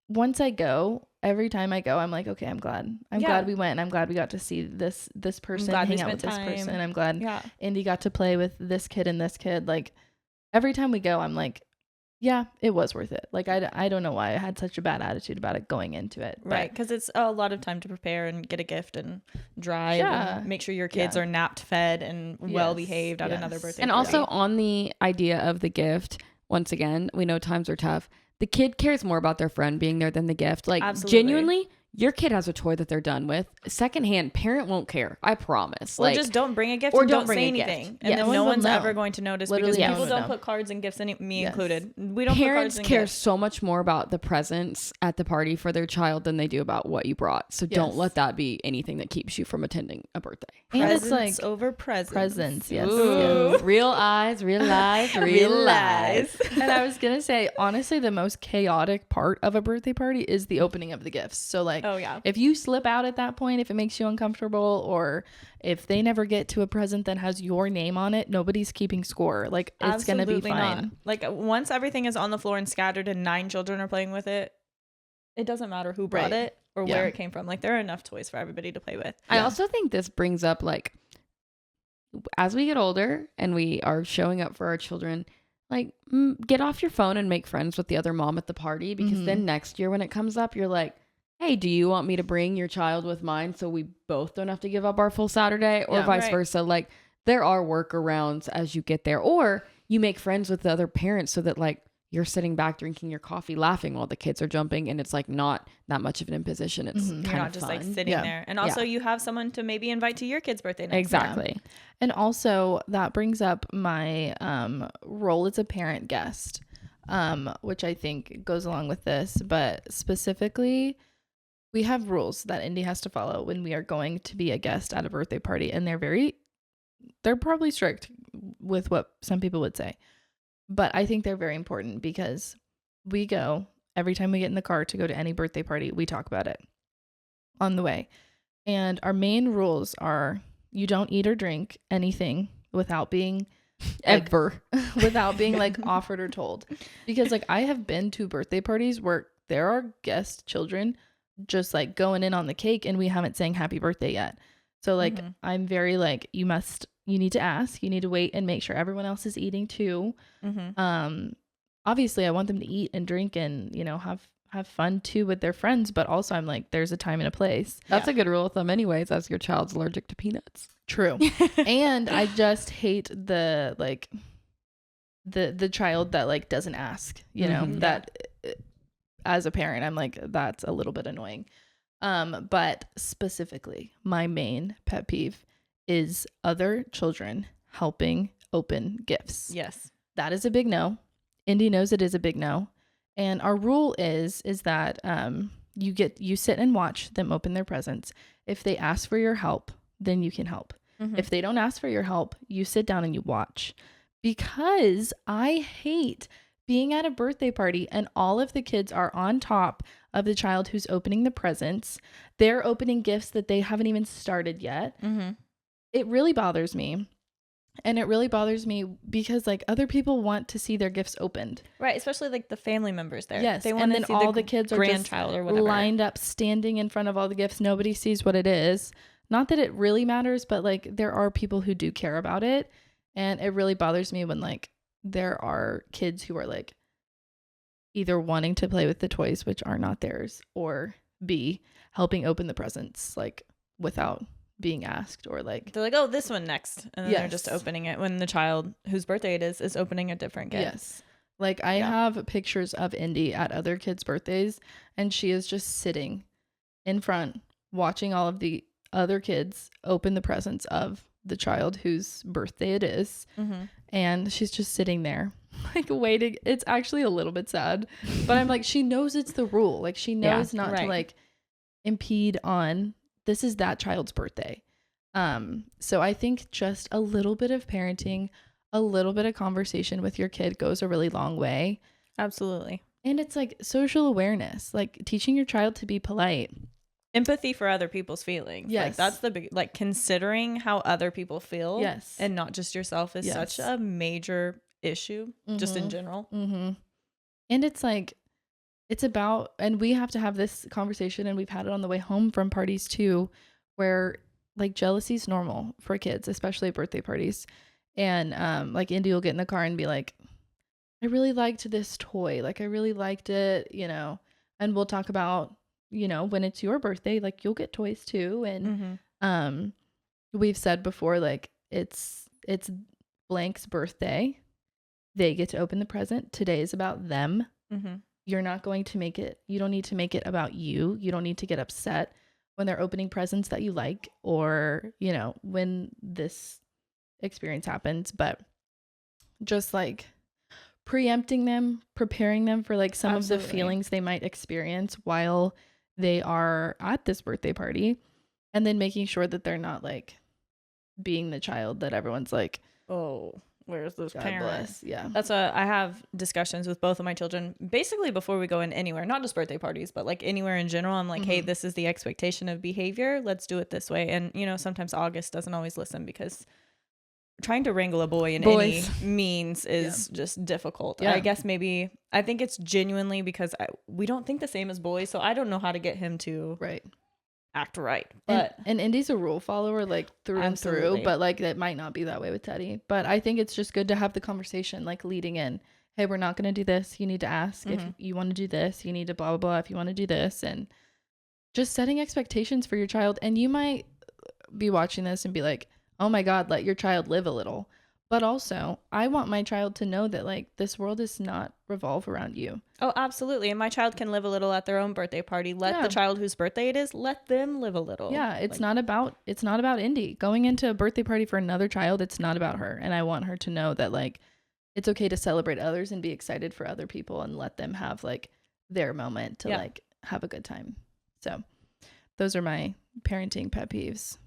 once I go, every time I go, I'm like, okay, I'm glad we went. I'm glad we got to see this person, hang out with this person. I'm glad Indy got to play with this kid and this kid. Like every time we go, I'm like, yeah, it was worth it. Like I don't know why I had such a bad attitude about it going into it. Right, because it's a lot of time to prepare and get a gift and drive and make sure your kids are napped, fed, and well behaved at another birthday And party. also on the idea of the gift, once again, we know times are tough. The kid cares more about their friend being there than the gift. Like genuinely, your kid has a toy that they're done with. Secondhand, parent won't care. I promise. Or just don't bring a gift or and don't don't bring say a gift. anything. Yes. And then no one's ever going to notice Literally, because yes. people No, don't no. put cards and gifts, me Yes. included. We don't Parents put cards care and gifts. so much more about the presents at the party for their child than they do about what you brought. So don't let that be anything that keeps you from attending a birthday. And it's like Presents over presents. presents. Yes. Ooh, yes. real eyes, real lies, real lies. And I was gonna say, honestly, the most chaotic part of a birthday party is the opening of the gifts. So like, Oh, yeah. if you slip out at that point, if it makes you uncomfortable, or if they never get to a present that has your name on it, nobody's keeping score. Like it's gonna be Absolutely fine. not. Like once everything is on the floor and scattered and 9 children are playing with it, it doesn't matter who brought Right. it or where it came from. Like there are enough toys for everybody to play with. I also think this brings up like as we get older and we are showing up for our children, like get off your phone and make friends with the other mom at the party, because then next year when it comes up, you're like, hey, do you want me to bring your child with mine so we both don't have to give up our full Saturday, or vice versa? Like there are workarounds as you get there, or you make friends with the other parents so that like you're sitting back drinking your coffee laughing while the kids are jumping, and it's like not that much of an imposition. It's kind You're not of just fun. like sitting Yeah. there. And also you have someone to maybe invite to your kid's birthday next time. Exactly. And also that brings up my role as a parent guest, which I think goes along with this. But specifically, we have rules that Indy has to follow when we are going to be a guest at a birthday party. And they're probably strict with what some people would say. But I think they're very important because we go, every time we get in the car to go to any birthday party, we talk about it on the way. And our main rules are you don't eat or drink anything without being Ever. without being like offered or told. Because like I have been to birthday parties where there are guest children just like going in on the cake and we haven't sang happy birthday yet. So like I'm very like you need to ask, you need to wait and make sure everyone else is eating too. Obviously I want them to eat and drink and, you know, have fun too with their friends, but also I'm like there's a time and a place. That's a good rule of thumb anyways, as your child's allergic to peanuts. True. And I just hate the like the child that like doesn't ask, you know, that as a parent I'm like that's a little bit annoying. But specifically my main pet peeve is other children helping open gifts. Yes. That is a big no. Indy knows it is a big no. And our rule is that you sit and watch them open their presents. If they ask for your help, then you can help. If they don't ask for your help, you sit down and you watch. Because I hate being at a birthday party and all of the kids are on top of the child who's opening the presents. They're opening gifts that they haven't even started yet. It really bothers me. And it really bothers me because like other people want to see their gifts opened. Right, especially like the family members there. Yes, They want and to then see all the kids are just grandchild or whatever. lined up, standing in front of all the gifts. Nobody sees what it is. Not that it really matters, but like there are people who do care about it. And it really bothers me when like there are kids who are like either wanting to play with the toys, which are not theirs, or B, helping open the presents like without being asked, or like They're like, oh, this one next. And then they're just Yes. opening it when the child whose birthday it is opening a different gift. yes. Like I have pictures of Indy at other kids' birthdays and she is just sitting in front watching all of the other kids open the presents of the child whose birthday it is. And she's just sitting there like waiting. It's actually a little bit sad, but I'm like, she knows it's the rule. Like she knows not to like impede on, this is that child's birthday. So I think just a little bit of parenting, a little bit of conversation with your kid goes a really long way. Absolutely. And it's like social awareness, like teaching your child to be polite. Empathy for other people's feelings. Yes. Like that's the big, like considering how other people feel. Yes. And not just yourself is such Yes. a major issue just in general. And it's like, it's about, and we have to have this conversation, and we've had it on the way home from parties too, where like jealousy is normal for kids, especially at birthday parties. And like Indy will get in the car and be like, I really liked this toy. Like I really liked it, you know, and we'll talk about, you know, when it's your birthday, like you'll get toys too. And we've said before, like it's blank's birthday. They get to open the present. Today is about them. You're not going to make it, you don't need to make it about you. You don't need to get upset when they're opening presents that you like, or, you know, when this experience happens, but just like preempting them, preparing them for like some of the feelings they might experience while they are at this birthday party, and then making sure that they're not like being the child that everyone's like, Oh, where's this God parent? bless. Yeah. That's I have discussions with both of my children basically before we go in anywhere, not just birthday parties, but like anywhere in general. I'm like, hey, this is the expectation of behavior. Let's do it this way. And, you know, sometimes August doesn't always listen because trying to wrangle a boy in any means is just difficult. Yeah. I guess maybe, I think it's genuinely because we don't think the same as boys. So I don't know how to get him to Right. act right. But and Indy's a rule follower like through and Absolutely. through, but like that might not be that way with Teddy. But I think it's just good to have the conversation like leading in. Hey, we're not going to do this. You need to ask if you want to do this. You need to blah, blah, blah if you want to do this. And just setting expectations for your child. And you might be watching this and be like, oh my God, let your child live a little. But also, I want my child to know that like this world does not revolve around you. Oh, absolutely. And my child can live a little at their own birthday party. Let Yeah. the child whose birthday it is, let them live a little. Yeah, it's Like, not about Indy. Going into a birthday party for another child, it's not about her. And I want her to know that like it's okay to celebrate others and be excited for other people and let them have like their moment to Yeah. like have a good time. So those are my parenting pet peeves.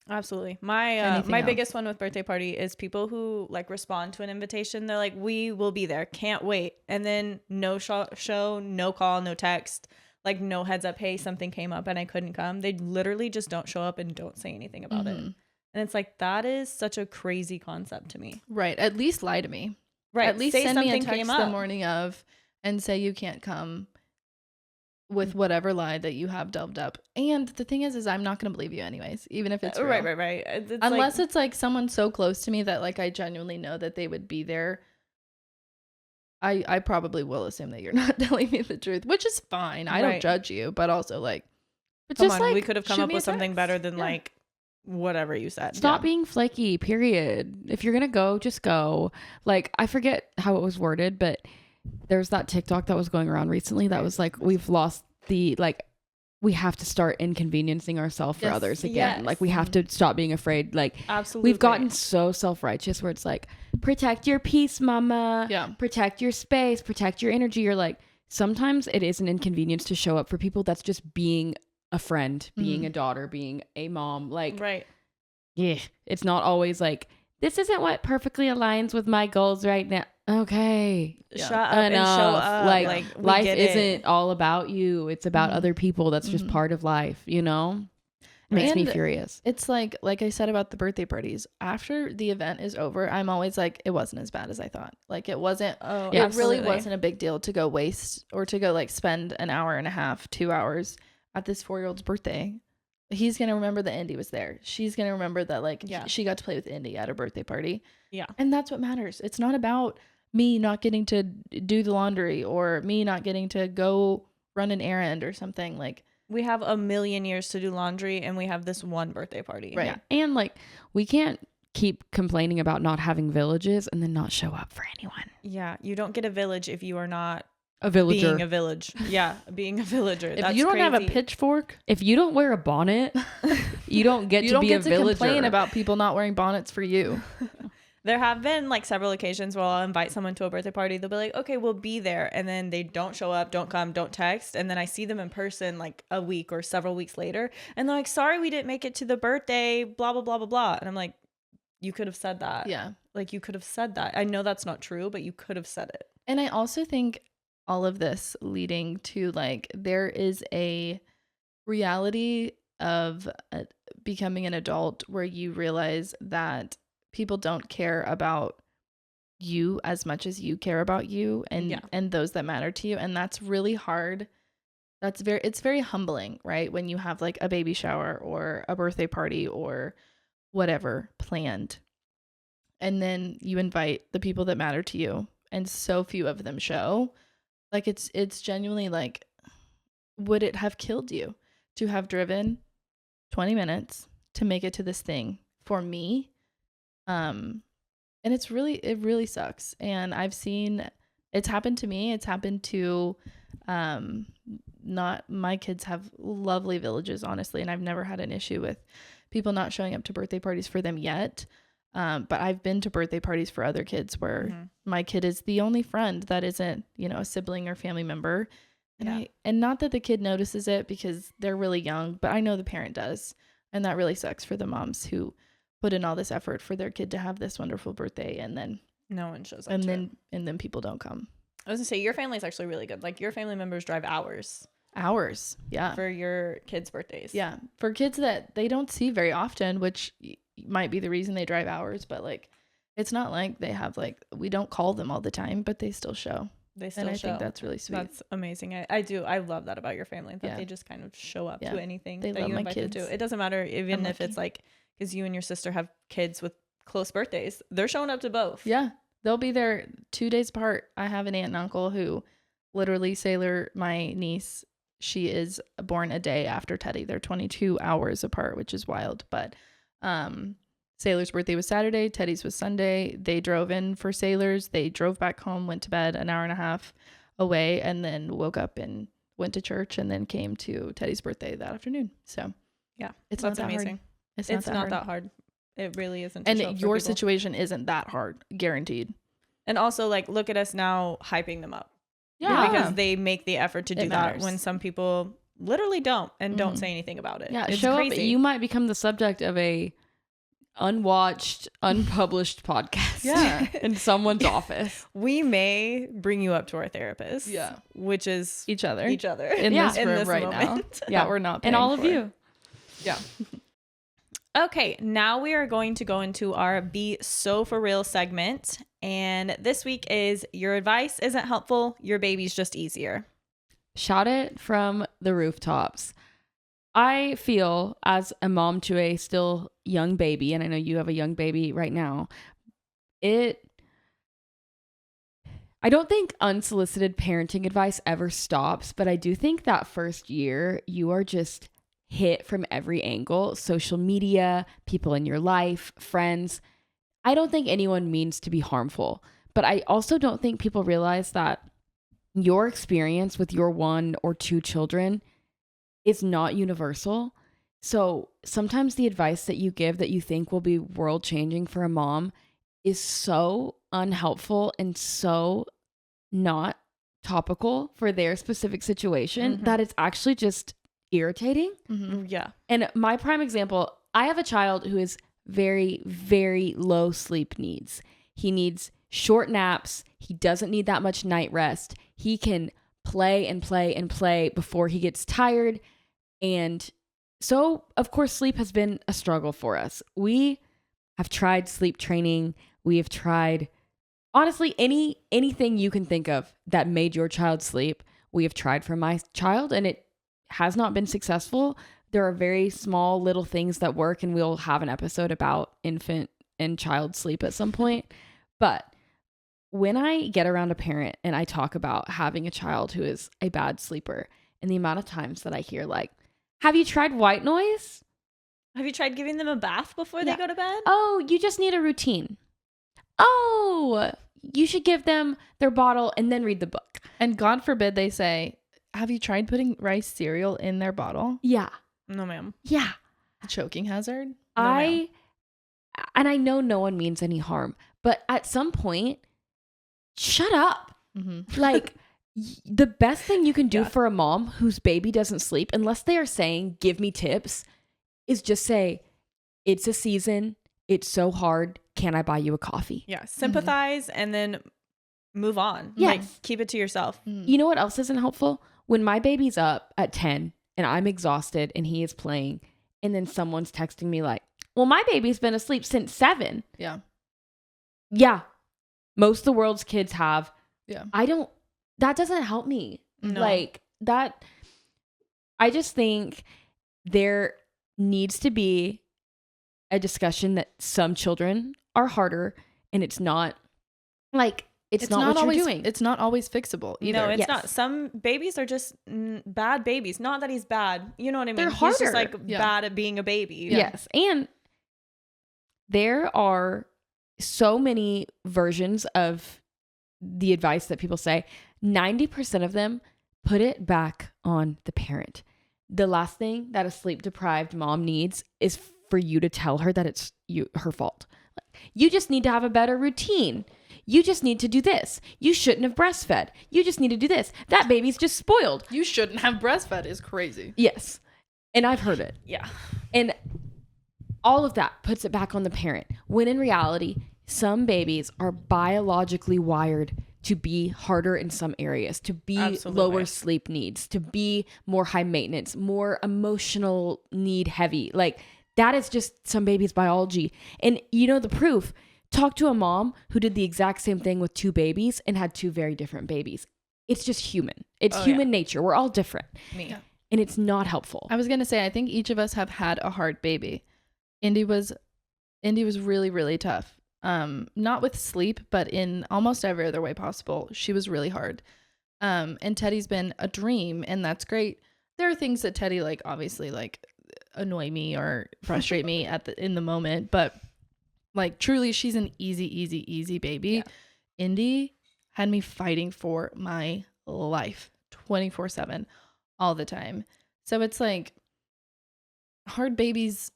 absolutely. My Anything my else? biggest one with birthday party is people who like respond to an invitation. They're like, "We will be there. Can't wait." And then no show, no call, no text, like no heads up, "Hey, something came up and I couldn't come." They literally just don't show up and don't say anything about it. Mhm. And it's like that is such a crazy concept to me. Right. At least lie to me. Right. At least say send me a something text came the up. morning of and say you can't come with whatever lie that you have delved up. And the thing is I'm not going to believe you anyways, even if it's real. Right. It's Unless like, it's like someone so close to me that like I genuinely know that they would be there. I probably will assume that you're not telling me the truth, which is fine. I don't Right. judge you, but also like, but come just on, like we could have come shoot up me a with something text. better than Yeah. like whatever you said. Stop Yeah. being flaky, period. If you're gonna go, just go. Like, I forget how it was worded, but there's that TikTok that was going around recently that was like, we've lost the, like, we have to start inconveniencing ourselves for Yes. others again. Yes. Like, we have to stop being afraid. Like, Absolutely. we've gotten so self-righteous where it's like, protect your peace, mama. Yeah. Protect your space, protect your energy. You're like, sometimes it is an inconvenience to show up for people. That's just being a friend, being Mhm. a daughter, being a mom. Like, right. yeah, it's not always like, this isn't what perfectly aligns with my goals right now. Okay. Yeah. Shut up and show Enough. up. Like, we life get it. isn't all about you. It's about Mhm. other people. That's just Mhm. part of life, you know? Makes me And furious. It's like I said about the birthday parties. After the event is over, I'm always like, it wasn't as bad as I thought. Like it wasn't. Oh, It really absolutely. wasn't a big deal to go waste or to go like spend an hour and a half, 2 hours at this 4-year-old's birthday. He's gonna remember that Indy was there. She's gonna remember that like Yeah. she got to play with Indy at her birthday party. Yeah. And that's what matters. It's not about me not getting to do the laundry or me not getting to go run an errand or something like. We have a million years to do laundry and we have this one birthday party. Right. Yeah. And like, we can't keep complaining about not having villages and then not show up for anyone. Yeah. You don't get a village if you are not A villager. being a village. Yeah. Being a villager. If That's you don't have a crazy. pitchfork, If you don't wear a bonnet, you don't get you to don't be get a to villager. complain about people not wearing bonnets for you. There have been like several occasions where I'll invite someone to a birthday party. They'll be like, okay, we'll be there. And then they don't show up, don't come, don't text. And then I see them in person like a week or several weeks later. And they're like, sorry, we didn't make it to the birthday, blah, blah, blah, blah, blah. And I'm like, you could have said that. Yeah. Like you could have said that. I know that's not true, but you could have said it. And I also think all of this leading to like there is a reality of becoming an adult where you realize that people don't care about you as much as you care about you and Yeah. and those that matter to you, and that's really hard. It's very humbling, right? When you have like a baby shower or a birthday party or whatever planned, and then you invite the people that matter to you and so few of them show. Like it's genuinely like, would it have killed you to have driven 20 minutes to make it to this thing for me? And it really sucks. And I've seen it's happened to me. It's happened to not my kids have lovely villages, honestly, and I've never had an issue with people not showing up to birthday parties for them yet. But I've been to birthday parties for other kids where my kid is the only friend that isn't, a sibling or family member. And and not that the kid notices it because they're really young, but I know the parent does. And that really sucks for the moms who put in all this effort for their kid to have this wonderful birthday and then No one shows up. and to then it. and then people don't come. I was gonna say your family's actually really good. Like your family members drive hours Hours. Yeah. for your kids' birthdays. Yeah. For kids that they don't see very often, which might be the reason they drive hours, but like it's not like they have like we don't call them all the time, but they still show. They still And I show. think that's really sweet. That's amazing. I do. I love that about your family that Yeah. they just kind of show up Yeah. to anything They that love you my invite them kids. to. It doesn't matter even I'm if it's lucky. like because you and your sister have kids with close birthdays. They're showing up to both. Yeah. They'll be there 2 days apart. I have an aunt and uncle who literally Sailor, my niece, she is born a day after Teddy. They're 22 hours apart, which is wild. But Sailor's birthday was Saturday, Teddy's was Sunday. They drove in for Sailor's. They drove back home, went to bed an hour and a half away, and then woke up and went to church, and then came to Teddy's birthday that afternoon. So Yeah, it's that's not that amazing. hard. It's Not that hard. It really isn't. to And show up for your people. situation isn't that hard, guaranteed. And also, like, look at us now hyping them up. Yeah. Because they make the effort to It do that matters. when some people literally don't and don't Mhm. say anything about it. Yeah, It's show crazy. up. You might become the subject of a unwatched, unpublished podcast. Yeah. in someone's office. We may bring you up to our therapist. Yeah. Which is Each other. each other. in Yeah. this In room this right moment. now. That we're not And paying all of for. you. Yeah. Okay, now we are going to go into our Be So For Real segment. And this week is Your Advice Isn't Helpful, Your Baby's Just Easier. Shout it from the rooftops. I feel, as a mom to a still young baby, and I know you have a young baby right now, I don't think unsolicited parenting advice ever stops, but I do think that first year you are just hit from every angle. Social media, people in your life, friends. I don't think anyone means to be harmful, but I also don't think people realize that your experience with your 1 or 2 children is not universal. So sometimes the advice that you give that you think will be world changing for a mom is so unhelpful and so not topical for their specific situation that it's actually just irritating. Mm-hmm. Yeah. And my prime example, I have a child who is very, very low sleep needs. He needs short naps. He doesn't need that much night rest. He can play and play and play before he gets tired. And so, of course, sleep has been a struggle for us. We have tried sleep training. We have tried, honestly, anything you can think of that made your child sleep. We have tried for my child, and it has not been successful. There are very small little things that work, and we'll have an episode about infant and child sleep at some point. But when I get around a parent and I talk about having a child who is a bad sleeper, and the amount of times that I hear like, have you tried white noise? Have you tried giving them a bath before they Yeah. go to bed? Oh, you just need a routine. Oh, you should give them their bottle and then read the book. And God forbid they say, have you tried putting rice cereal in their bottle? Yeah. No, ma'am. Yeah. Choking hazard? And I know no one means any harm, but at some point, shut up. Mm-hmm. Like, the best thing you can do Yeah. for a mom whose baby doesn't sleep, unless they are saying, give me tips, is just say, it's a season. It's so hard. Can I buy you a coffee? Yeah. Sympathize and then move on. Yes. Like, keep it to yourself. You know what else isn't helpful? When my baby's up at 10 and I'm exhausted and he is playing, and then someone's texting me like, well, my baby's been asleep since 7. Yeah. Yeah. Most of the world's kids have. Yeah. That doesn't help me. No. Like that. I just think there needs to be a discussion that some children are harder, and it's not like, it's not what always, you're doing. It's not always fixable either. No, it's Yes. not. Some babies are just bad babies. Not that he's bad. You know what I mean? They're He's harder. just like Yeah. bad at being a baby. Yes. And there are so many versions of the advice that people say. 90% of them put it back on the parent. The last thing that a sleep deprived mom needs is for you to tell her that it's her fault. You just need to have a better routine. You just need to do this. You shouldn't have breastfed. You just need to do this. That baby's just spoiled. You shouldn't have breastfed is crazy. Yes. And I've heard it. Yeah. And all of that puts it back on the parent. When in reality, some babies are biologically wired to be harder in some areas, to be Absolutely. lower sleep needs, to be more high maintenance, more emotional need heavy. Like that is just some babies' biology. And you know the proof. Talk to a mom who did the exact same thing with 2 babies and had 2 very different babies. It's just human. It's human nature. We're all different. Me. Yeah. And it's not helpful. I was going to say, I think each of us have had a hard baby. Indy was really, really tough. Not with sleep, but in almost every other way possible. She was really hard. And Teddy's been a dream, and that's great. There are things that Teddy, like, obviously, like, annoy me or frustrate me in the moment, but Like truly, she's an easy baby. Yeah. Indy had me fighting for my life 24/7 all the time. So it's like hard babies.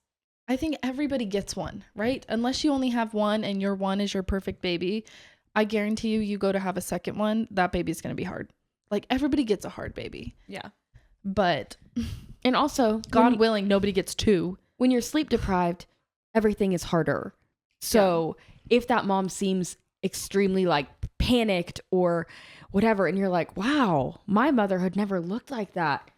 I think everybody gets one, right? Unless you only have one and your one is your perfect baby. I guarantee you go to have a second one, that baby's going to be hard. Like everybody gets a hard baby. Yeah. But And also, God willing, nobody gets two. when you're sleep deprived, everything is harder. So if that mom seems extremely like panicked or whatever, and you're like, wow, my motherhood never looked like that,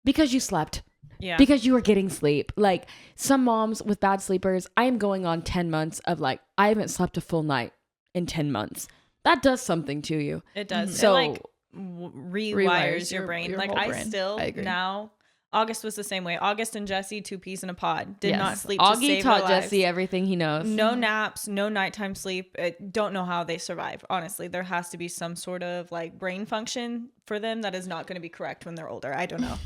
because you slept, Yeah. because you were getting sleep. Like some moms with bad sleepers, I am going on 10 months of like, I haven't slept a full night in 10 months. That does something to you. It does. So- it like rewires your brain. your Like whole I brain. still I agree. now. August was the same way. August and Jesse, 2 peas in a pod, did not Yes. sleep. to Augie save taught their Jesse lives. everything he knows. No naps, no nighttime sleep. Don't know how they survive. Honestly, there has to be some sort of like brain function for them that is not going to be correct when they're older. I don't know.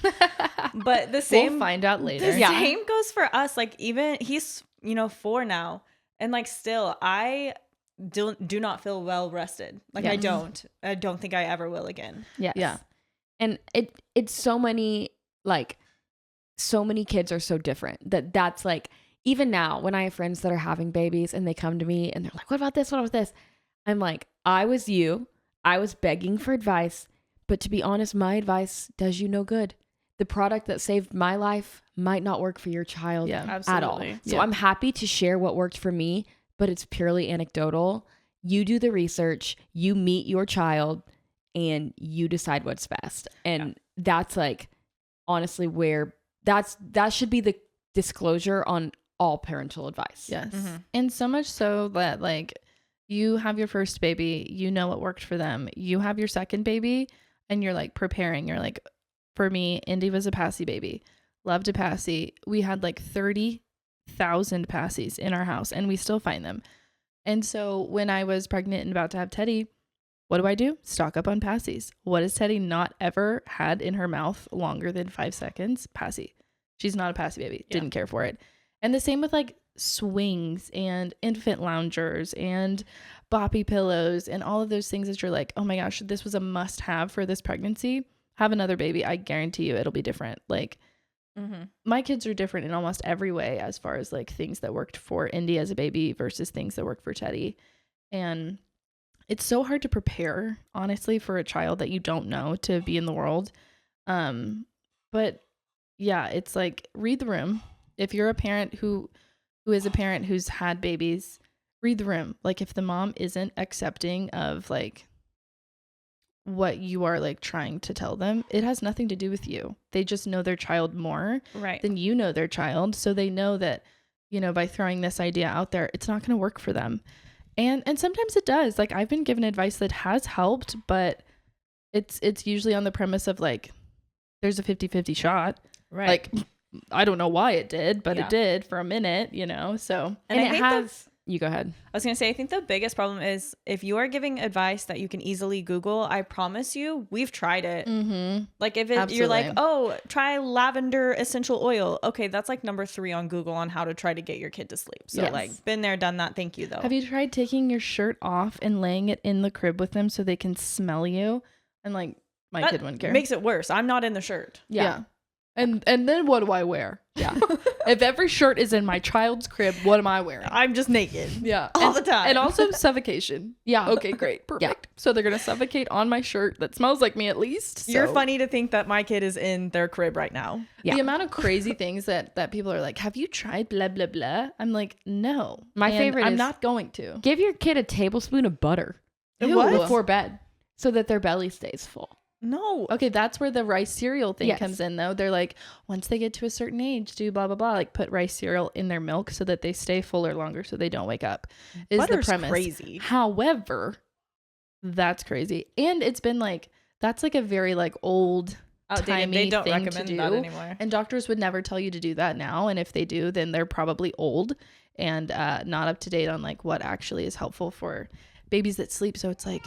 But the same, We'll find out later. the same goes for us. Like even he's 4 now, and like still I do not feel well rested. Like I don't think I ever will again. Yes. Yeah. And it's so many kids are so different that's like, even now when I have friends that are having babies and they come to me and they're like, what about this? What about this? I'm like, I was begging for advice, but to be honest, my advice does you no good. The product that saved my life might not work for your child Yeah. at all. So I'm happy to share what worked for me, but it's purely anecdotal. You do the research, you meet your child, and you decide what's best. And that's like, honestly, where that should be the disclosure on all parental advice. Yes. Mm-hmm. And so much so that like you have your first baby, you know what worked for them. You have your second baby and you're like preparing. You're like, for me, Indy was a passy baby. Loved a passy. We had like 30,000 passies in our house and we still find them. And so when I was pregnant and about to have Teddy, what do? Stock up on passies. What has Teddy not ever had in her mouth longer than 5 seconds? Passy. She's not a passy baby. Yeah. Didn't care for it. And the same with like swings and infant loungers and boppy pillows and all of those things that you're like, oh my gosh, this was a must have for this pregnancy. Have another baby. I guarantee you it'll be different. Like my kids are different in almost every way as far as like things that worked for Indy as a baby versus things that worked for Teddy. And it's so hard to prepare, honestly, for a child that you don't know to be in the world. But yeah, it's like read the room. If you're a parent who is a parent who's had babies, read the room. Like if the mom isn't accepting of like what you are like trying to tell them, it has nothing to do with you. They just know their child more Right. than you know their child. So they know that, by throwing this idea out there, it's not going to work for them. And sometimes it does. Like I've been given advice that has helped, but it's usually on the premise of like, there's a 50-50 shot. Right. Like, I don't know why it did, but Yeah. it did for a minute, so. And I it think has, you go ahead. I was going to say, I think the biggest problem is if you are giving advice that you can easily Google, I promise you, we've tried it. Mm-hmm. Like if you're like, Absolutely. oh, try lavender essential oil. Okay, that's like number 3 on Google on how to try to get your kid to sleep. So Yes. like been there, done that. Thank you though. Have you tried taking your shirt off and laying it in the crib with them so they can smell you? And like, my That kid wouldn't care. makes it worse. I'm not in the shirt. Yeah. And then what do I wear? Yeah. If every shirt is in my child's crib, what am I wearing? I'm just naked. Yeah. All the time. And also suffocation. Yeah. Okay, great. Perfect. So they're going to suffocate on my shirt that smells like me at least. You're so- funny to think that my kid is in their crib right now. Yeah. The amount of crazy things that people are like, have you tried blah, blah, blah? I'm like, no. My And favorite I'm is- not going to. Give your kid a tablespoon of butter What? before bed so that their belly stays full. No. Okay, that's where the rice cereal thing Yes. comes in, though. They're like, once they get to a certain age, do blah, blah, blah. Like, put rice cereal in their milk so that they stay fuller longer so they don't wake up. Is Butter's the premise. crazy. However, that's crazy. And it's been like, that's like a very like old Outdated. They timey don't thing to recommend do. that anymore. And doctors would never tell you to do that now. And if they do, then they're probably old and not up to date on like what actually is helpful for babies that sleep. So it's like,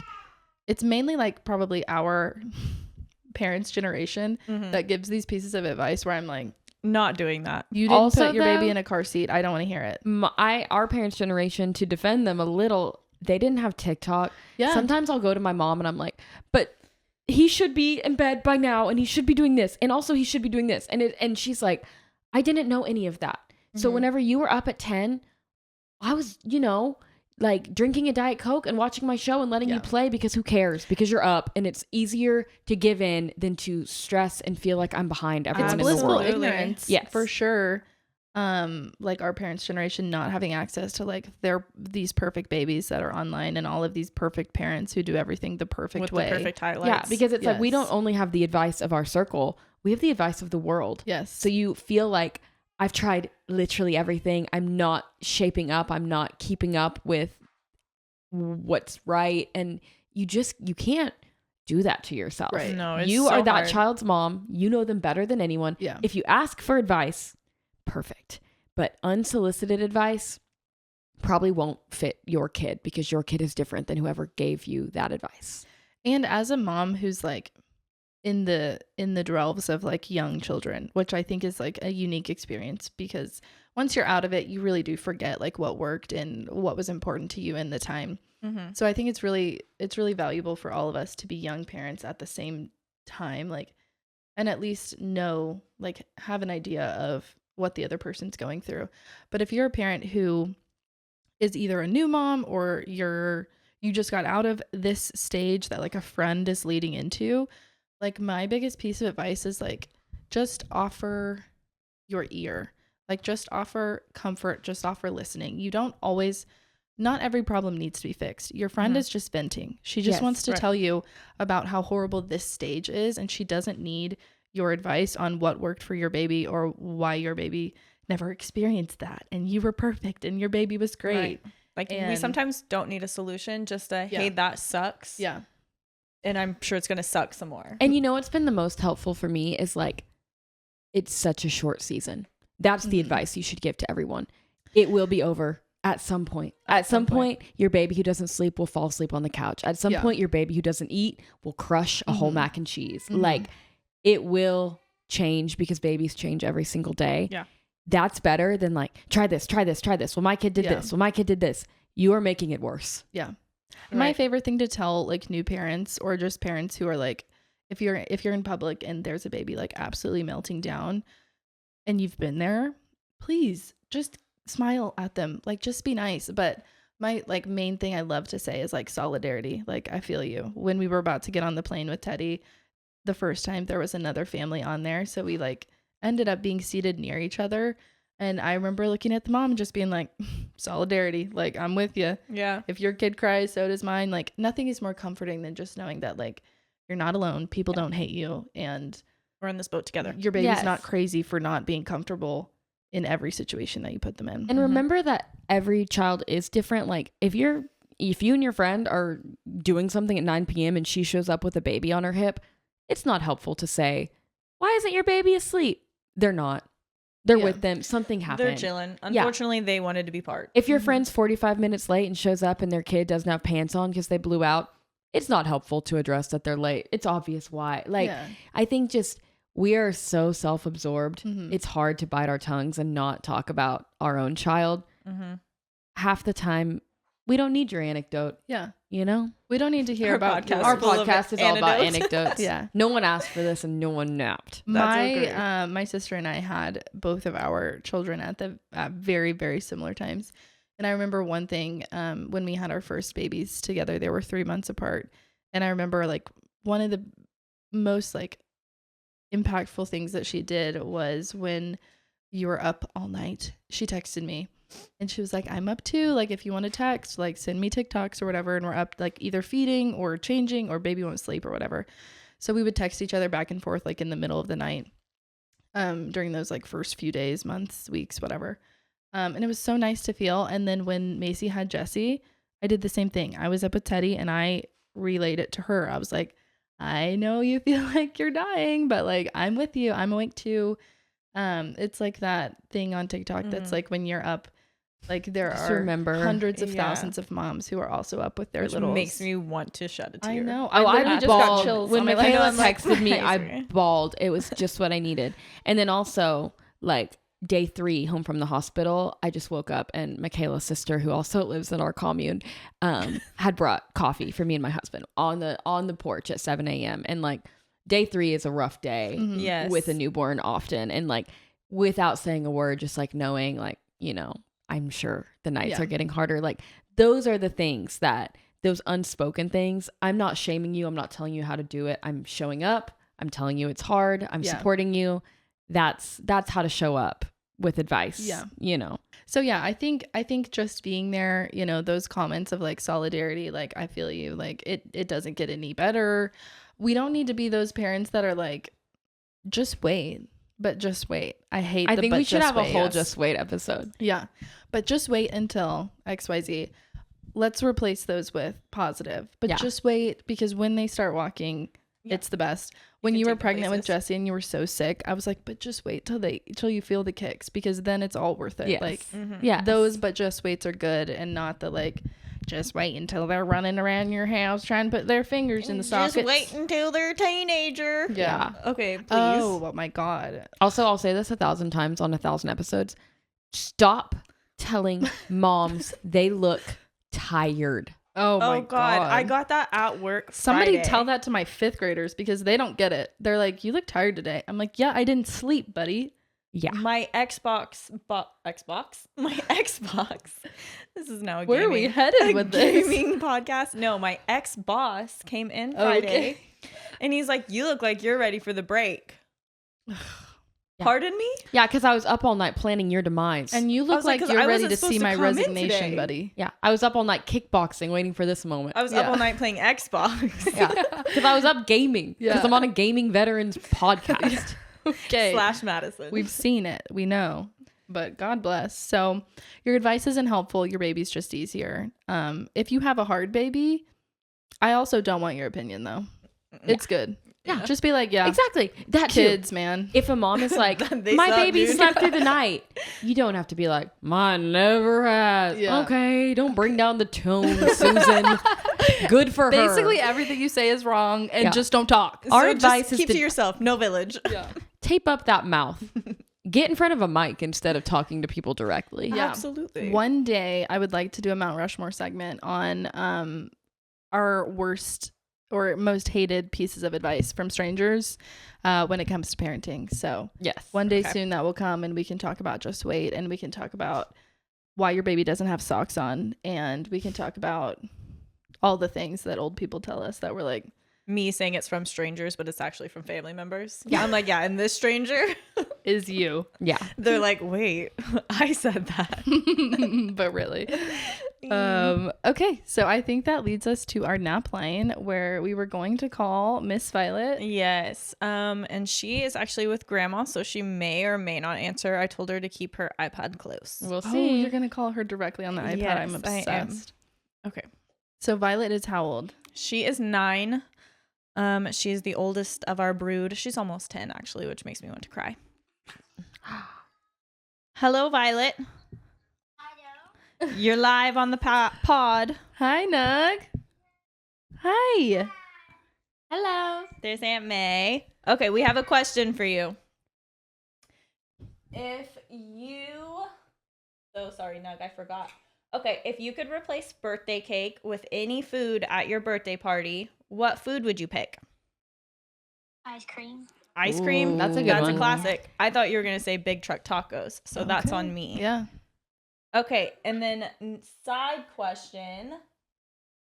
it's mainly like probably our parents' generation Mhm. that gives these pieces of advice where I'm like, not doing that. You didn't Also, put your baby though- in a car seat. I don't want to hear it. Our parents' generation, to defend them a little, they didn't have TikTok. Yeah. Sometimes I'll go to my mom and I'm like, but he should be in bed by now and he should be doing this and also he should be doing this. And she's like, I didn't know any of that. So whenever you were up at 10, I was, like drinking a Diet Coke and watching my show and letting you play because who cares? Because you're up and it's easier to give in than to stress and feel like I'm behind everyone It's in the blissful world. ignorance, Yes. for sure. Like our parents' generation not having access to like these perfect babies that are online and all of these perfect parents who do everything the perfect With way. the perfect highlights. Yeah, because it's like we Yes. don't only have the advice of our circle, we have the advice of the world. Yes. So you feel like I've tried literally everything. I'm not shaping up. I'm not keeping up with what's right. And you can't do that to yourself. Right. No, it's You so are that hard. child's mom. You know them better than anyone. Yeah. If you ask for advice, perfect. But unsolicited advice probably won't fit your kid because your kid is different than whoever gave you that advice. And as a mom who's like in the realms of like young children, which I think is like a unique experience because once you're out of it, you really do forget like what worked and what was important to you in the time. So I think it's really valuable for all of us to be young parents at the same time, like, and at least know, like, have an idea of what the other person's going through. But if you're a parent who is either a new mom or you just got out of this stage that like a friend is leading into, like my biggest piece of advice is like just offer your ear, like just offer comfort, just offer listening. You don't always, not every problem needs to be fixed. Your friend is just venting. She just Yes, wants to right. tell you about how horrible this stage is, and she doesn't need your advice on what worked for your baby or why your baby never experienced that and you were perfect and your baby was great. Right. Like we And- sometimes don't need a solution, just a hey, Yeah. that sucks. Yeah. And I'm sure it's gonna suck some more. And you know what's been the most helpful for me is like, it's such a short season. That's the advice you should give to everyone. It will be over at some point. At some point, your baby who doesn't sleep will fall asleep on the couch. At some Yeah. point, your baby who doesn't eat will crush a whole mac and cheese. Like, it will change because babies change every single day. Yeah. That's better than like, try this, try this, try this. Well, my kid did Yeah. this. Well, my kid did this. You are making it worse. Yeah. My Right. favorite thing to tell like new parents or just parents who are like, if you're in public and there's a baby like absolutely melting down and you've been there, please just smile at them. Like just be nice. But my like main thing I love to say is like solidarity. Like I feel you. When we were about to get on the plane with Teddy, the first time there was another family on there. So we like ended up being seated near each other. And I remember looking at the mom and just being like, solidarity, like I'm with you. Yeah. If your kid cries, so does mine. Like nothing is more comforting than just knowing that like you're not alone. People don't hate you and We're in this boat together. your baby's Yes. not crazy for not being comfortable in every situation that you put them in. And remember that every child is different. Like if you and your friend are doing something at 9 p.m. and she shows up with a baby on her hip, it's not helpful to say, why isn't your baby asleep? They're not. They're Yeah. with them. Something happened. They're chilling. Unfortunately, they wanted to be part. If your friend's 45 minutes late and shows up and their kid doesn't have pants on because they blew out, it's not helpful to address that they're late. It's obvious why. Like, Yeah. I think just we are so self-absorbed. Mhm. It's hard to bite our tongues and not talk about our own child. Mm-hmm. Half the time, we don't need your anecdote, Yeah. you know? We don't need to hear Our about podcast. Our full of podcast is all about anecdotes. anecdotes. Yeah. No one asked for this and no one napped. My sister and I had both of our children at very, very similar times. And I remember one thing when we had our first babies together, they were 3 months apart. And I remember like one of the most like impactful things that she did was when you were up all night, she texted me and she was like, I'm up too. Like, if you want to text, like send me TikToks or whatever. And we're up like either feeding or changing or baby won't sleep or whatever. So we would text each other back and forth like in the middle of the night during those like first few days, months, weeks, whatever. And it was so nice to feel. And then when Macy had Jessie, I did the same thing. I was up with Teddy and I relayed it to her. I was like, I know you feel like you're dying, but like I'm with you. I'm awake too. It's like that thing on TikTok that's like when you're up, like there Just are remember. hundreds of Yeah. thousands of moms who are also up with their Which little. makes me want to shed a tear. I know. Oh, I literally just got bawled. chills When on my Michaela leg. I'm like, texted me, I Sorry. bawled. It was just what I needed. And then also, like day 3 home from the hospital, I just woke up and Michaela's sister, who also lives in our commune, had brought coffee for me and my husband on the porch at 7 a.m. And like day 3 is a rough day Yes. with a newborn often. And like without saying a word, just like knowing like, you know, I'm sure the nights are getting harder. Like those are the things that those unspoken things. I'm not shaming you. I'm not telling you how to do it. I'm showing up. I'm telling you it's hard. I'm supporting you. That's how to show up with advice. Yeah. You know. So yeah, I think just being there, you know, those comments of like solidarity, like I feel you, like it doesn't get any better. We don't need to be those parents that are like, just wait. But just wait. I hate I the think but we should just have a wait. whole just wait episode. Yeah. But just wait until XYZ. Let's replace those with positive. But Yeah. just wait, because when they start walking, it's the best. When can you were take them pregnant with places. Jesse and you were so sick, I was like, but just wait till you feel the kicks, because then it's all worth it. Yes. Like Yeah. those but just waits are good, and not the like just wait until they're running around your house trying to put their fingers in the sockets. Just wait until they're a teenager. Yeah. Okay, please. Oh my God. Also, I'll say this 1,000 times on 1,000 episodes. Stop telling moms they look tired. Oh my Oh God, I got that at work. Somebody Friday. tell that to my 5th graders, because they don't get it. They're like, you look tired today. I'm like, yeah, I didn't sleep, buddy. Yeah. My Xbox. This is now a Where are we gaming- headed a with this? gaming podcast. No, my ex-boss came in Oh, Friday, okay. and he's like, "You look like you're ready for the break." Yeah. Pardon me? Yeah, because I was up all night planning your demise. And you I look was like, like 'cause you're I ready wasn't to supposed see to my come in resignation, today. buddy. yeah, I was up all night kickboxing waiting for this moment. I was Yeah. up all night playing Xbox. Yeah, because I was up gaming. Because Yeah. I'm on a gaming veterans podcast. Okay. / Madison. We've seen it. We know. But God bless. So your advice isn't helpful. Your baby's just easier. If you have a hard baby, I also don't want your opinion though. It's good. Yeah. Just be like, yeah, Exactly. That too. kids, man. If a mom is like, They my suck, baby dude." slept through the night, you don't have to be like, mine never has. Yeah. Okay, don't bring down the tone, Susan. Good for her. Basically everything you say is wrong, and Yeah. just don't talk. Our So advice just is keep to- to yourself. No village. Yeah. tape up that mouth. Get in front of a mic instead of talking to people directly. Yeah. Absolutely. One day I would like to do a Mount Rushmore segment on our worst or most hated pieces of advice from strangers when it comes to parenting. So Yes. one day Okay. soon that will come, and we can talk about just wait, and we can talk about why your baby doesn't have socks on, and we can talk about all the things that old people tell us that we're like, Me saying it's from strangers, but it's actually from family members. Yeah. I'm like, yeah, and this stranger, is you. Yeah. they're like, wait, I said that. But really. Okay, so I think that leads us to our nap line, where we were going to call Miss Violet. Yes. And she is actually with grandma, so she may or may not answer. I told her to keep her iPad close. We'll Oh, see. you're gonna call her directly on the iPad. Yes, I'm I am. obsessed. Okay. So Violet is how old? She is 9. She's the oldest of our brood. She's almost 10, actually, which makes me want to cry. Hello, Violet. You're live on the pod. Hi, Nug. Hi. Hello. There's Aunt May. Okay, we have a question for you. So sorry, Nug, I forgot. Okay, if you could replace birthday cake with any food at your birthday party, what food would you pick? Ice cream. Ice cream? Ooh. That's a good That's one. a classic. I thought you were going to say big truck tacos, so that's on me. Yeah. Okay, and then side question.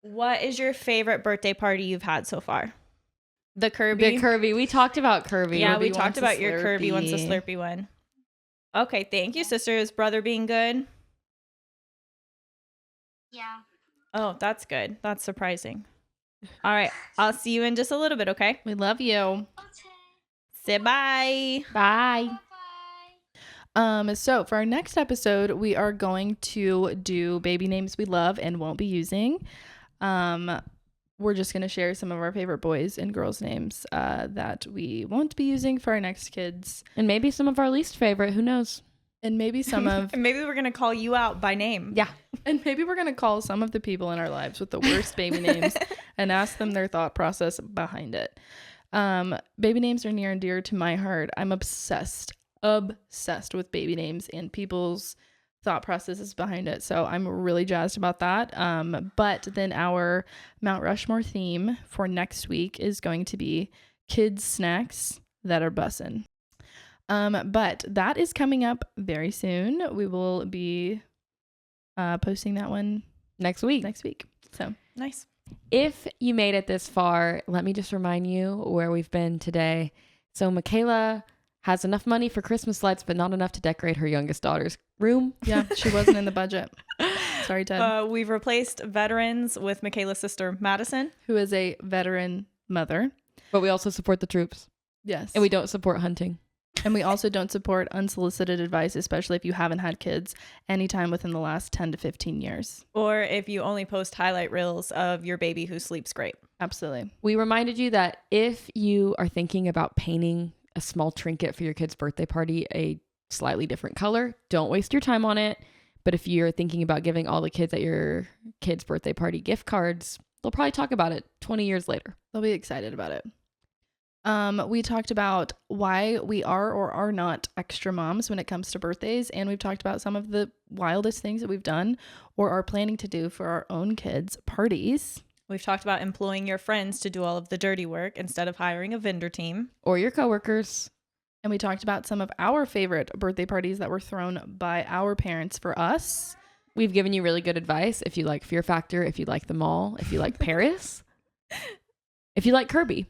What is your favorite birthday party you've had so far? The Kirby? The Kirby. We talked about Kirby. Yeah, we Kirby talked wants a about your Kirby wants a Slurpee. Slurpee one. Okay, thank you, sister. Is brother being good? Yeah. Oh, that's good. That's surprising. All right, I'll see you in just a little bit, okay? We love you. Okay. Say bye. Bye. Bye. So for our next episode, we are going to do baby names we love and won't be using. We're just going to share some of our favorite boys and girls names that we won't be using for our next kids, And maybe some of our least favorite. Who knows? and maybe some of And maybe we're going to call you out by name. Yeah. and maybe we're going to call some of the people in our lives with the worst baby names and ask them their thought process behind it. Baby names are near and dear to my heart. I'm obsessed obsessed with baby names and people's thought processes behind it. So I'm really jazzed about that. But then our Mount Rushmore theme for next week is going to be kids snacks that are bussin'. But that is coming up very soon. We will be posting that one next week. So Nice. If you made it this far, let me just remind you where we've been today. So Michaela has enough money for Christmas lights, but not enough to decorate her youngest daughter's room. yeah, she wasn't in the budget. Sorry, Ted. We've replaced veterans with Michaela's sister, Madison. Who is a veteran mother. But we also support the troops. Yes. And we don't support hunting. And we also don't support unsolicited advice, especially if you haven't had kids anytime within the last 10 to 15 years. Or if you only post highlight reels of your baby who sleeps great. Absolutely. We reminded you that if you are thinking about painting a small trinket for your kid's birthday party a slightly different color, don't waste your time on it. But if you're thinking about giving all the kids at your kid's birthday party gift cards, they'll probably talk about it 20 years later. They'll be excited about it. We talked about why we are or are not extra moms when it comes to birthdays. And we've talked about some of the wildest things that we've done or are planning to do for our own kids' parties. We've talked about employing your friends to do all of the dirty work instead of hiring a vendor team. Or your coworkers. And we talked about some of our favorite birthday parties that were thrown by our parents for us. We've given you really good advice. If you like Fear Factor, if you like The Mall, if you like Paris, if you like Kirby.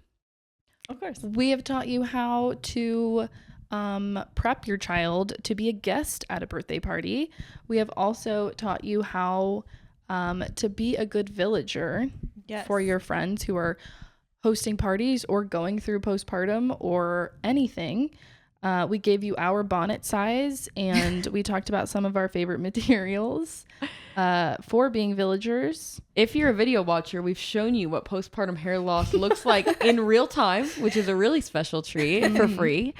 Of course. We have taught you how to prep your child to be a guest at a birthday party. We have also taught you how to be a good villager for your friends who are hosting parties or going through postpartum or anything. We gave you our bonnet size, and we talked about some of our favorite materials for being villagers. If you're a video watcher, we've shown you what postpartum hair loss looks like in real time, which is a really special treat for free.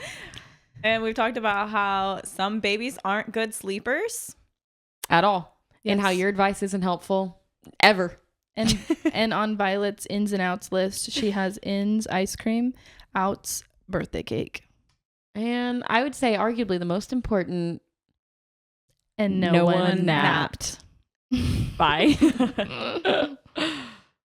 And we've talked about how some babies aren't good sleepers. At all. Yes. And how your advice isn't helpful ever. And on Violet's ins and outs list, she has ins ice cream, outs birthday cake. And I would say arguably the most important, And no one napped. Bye.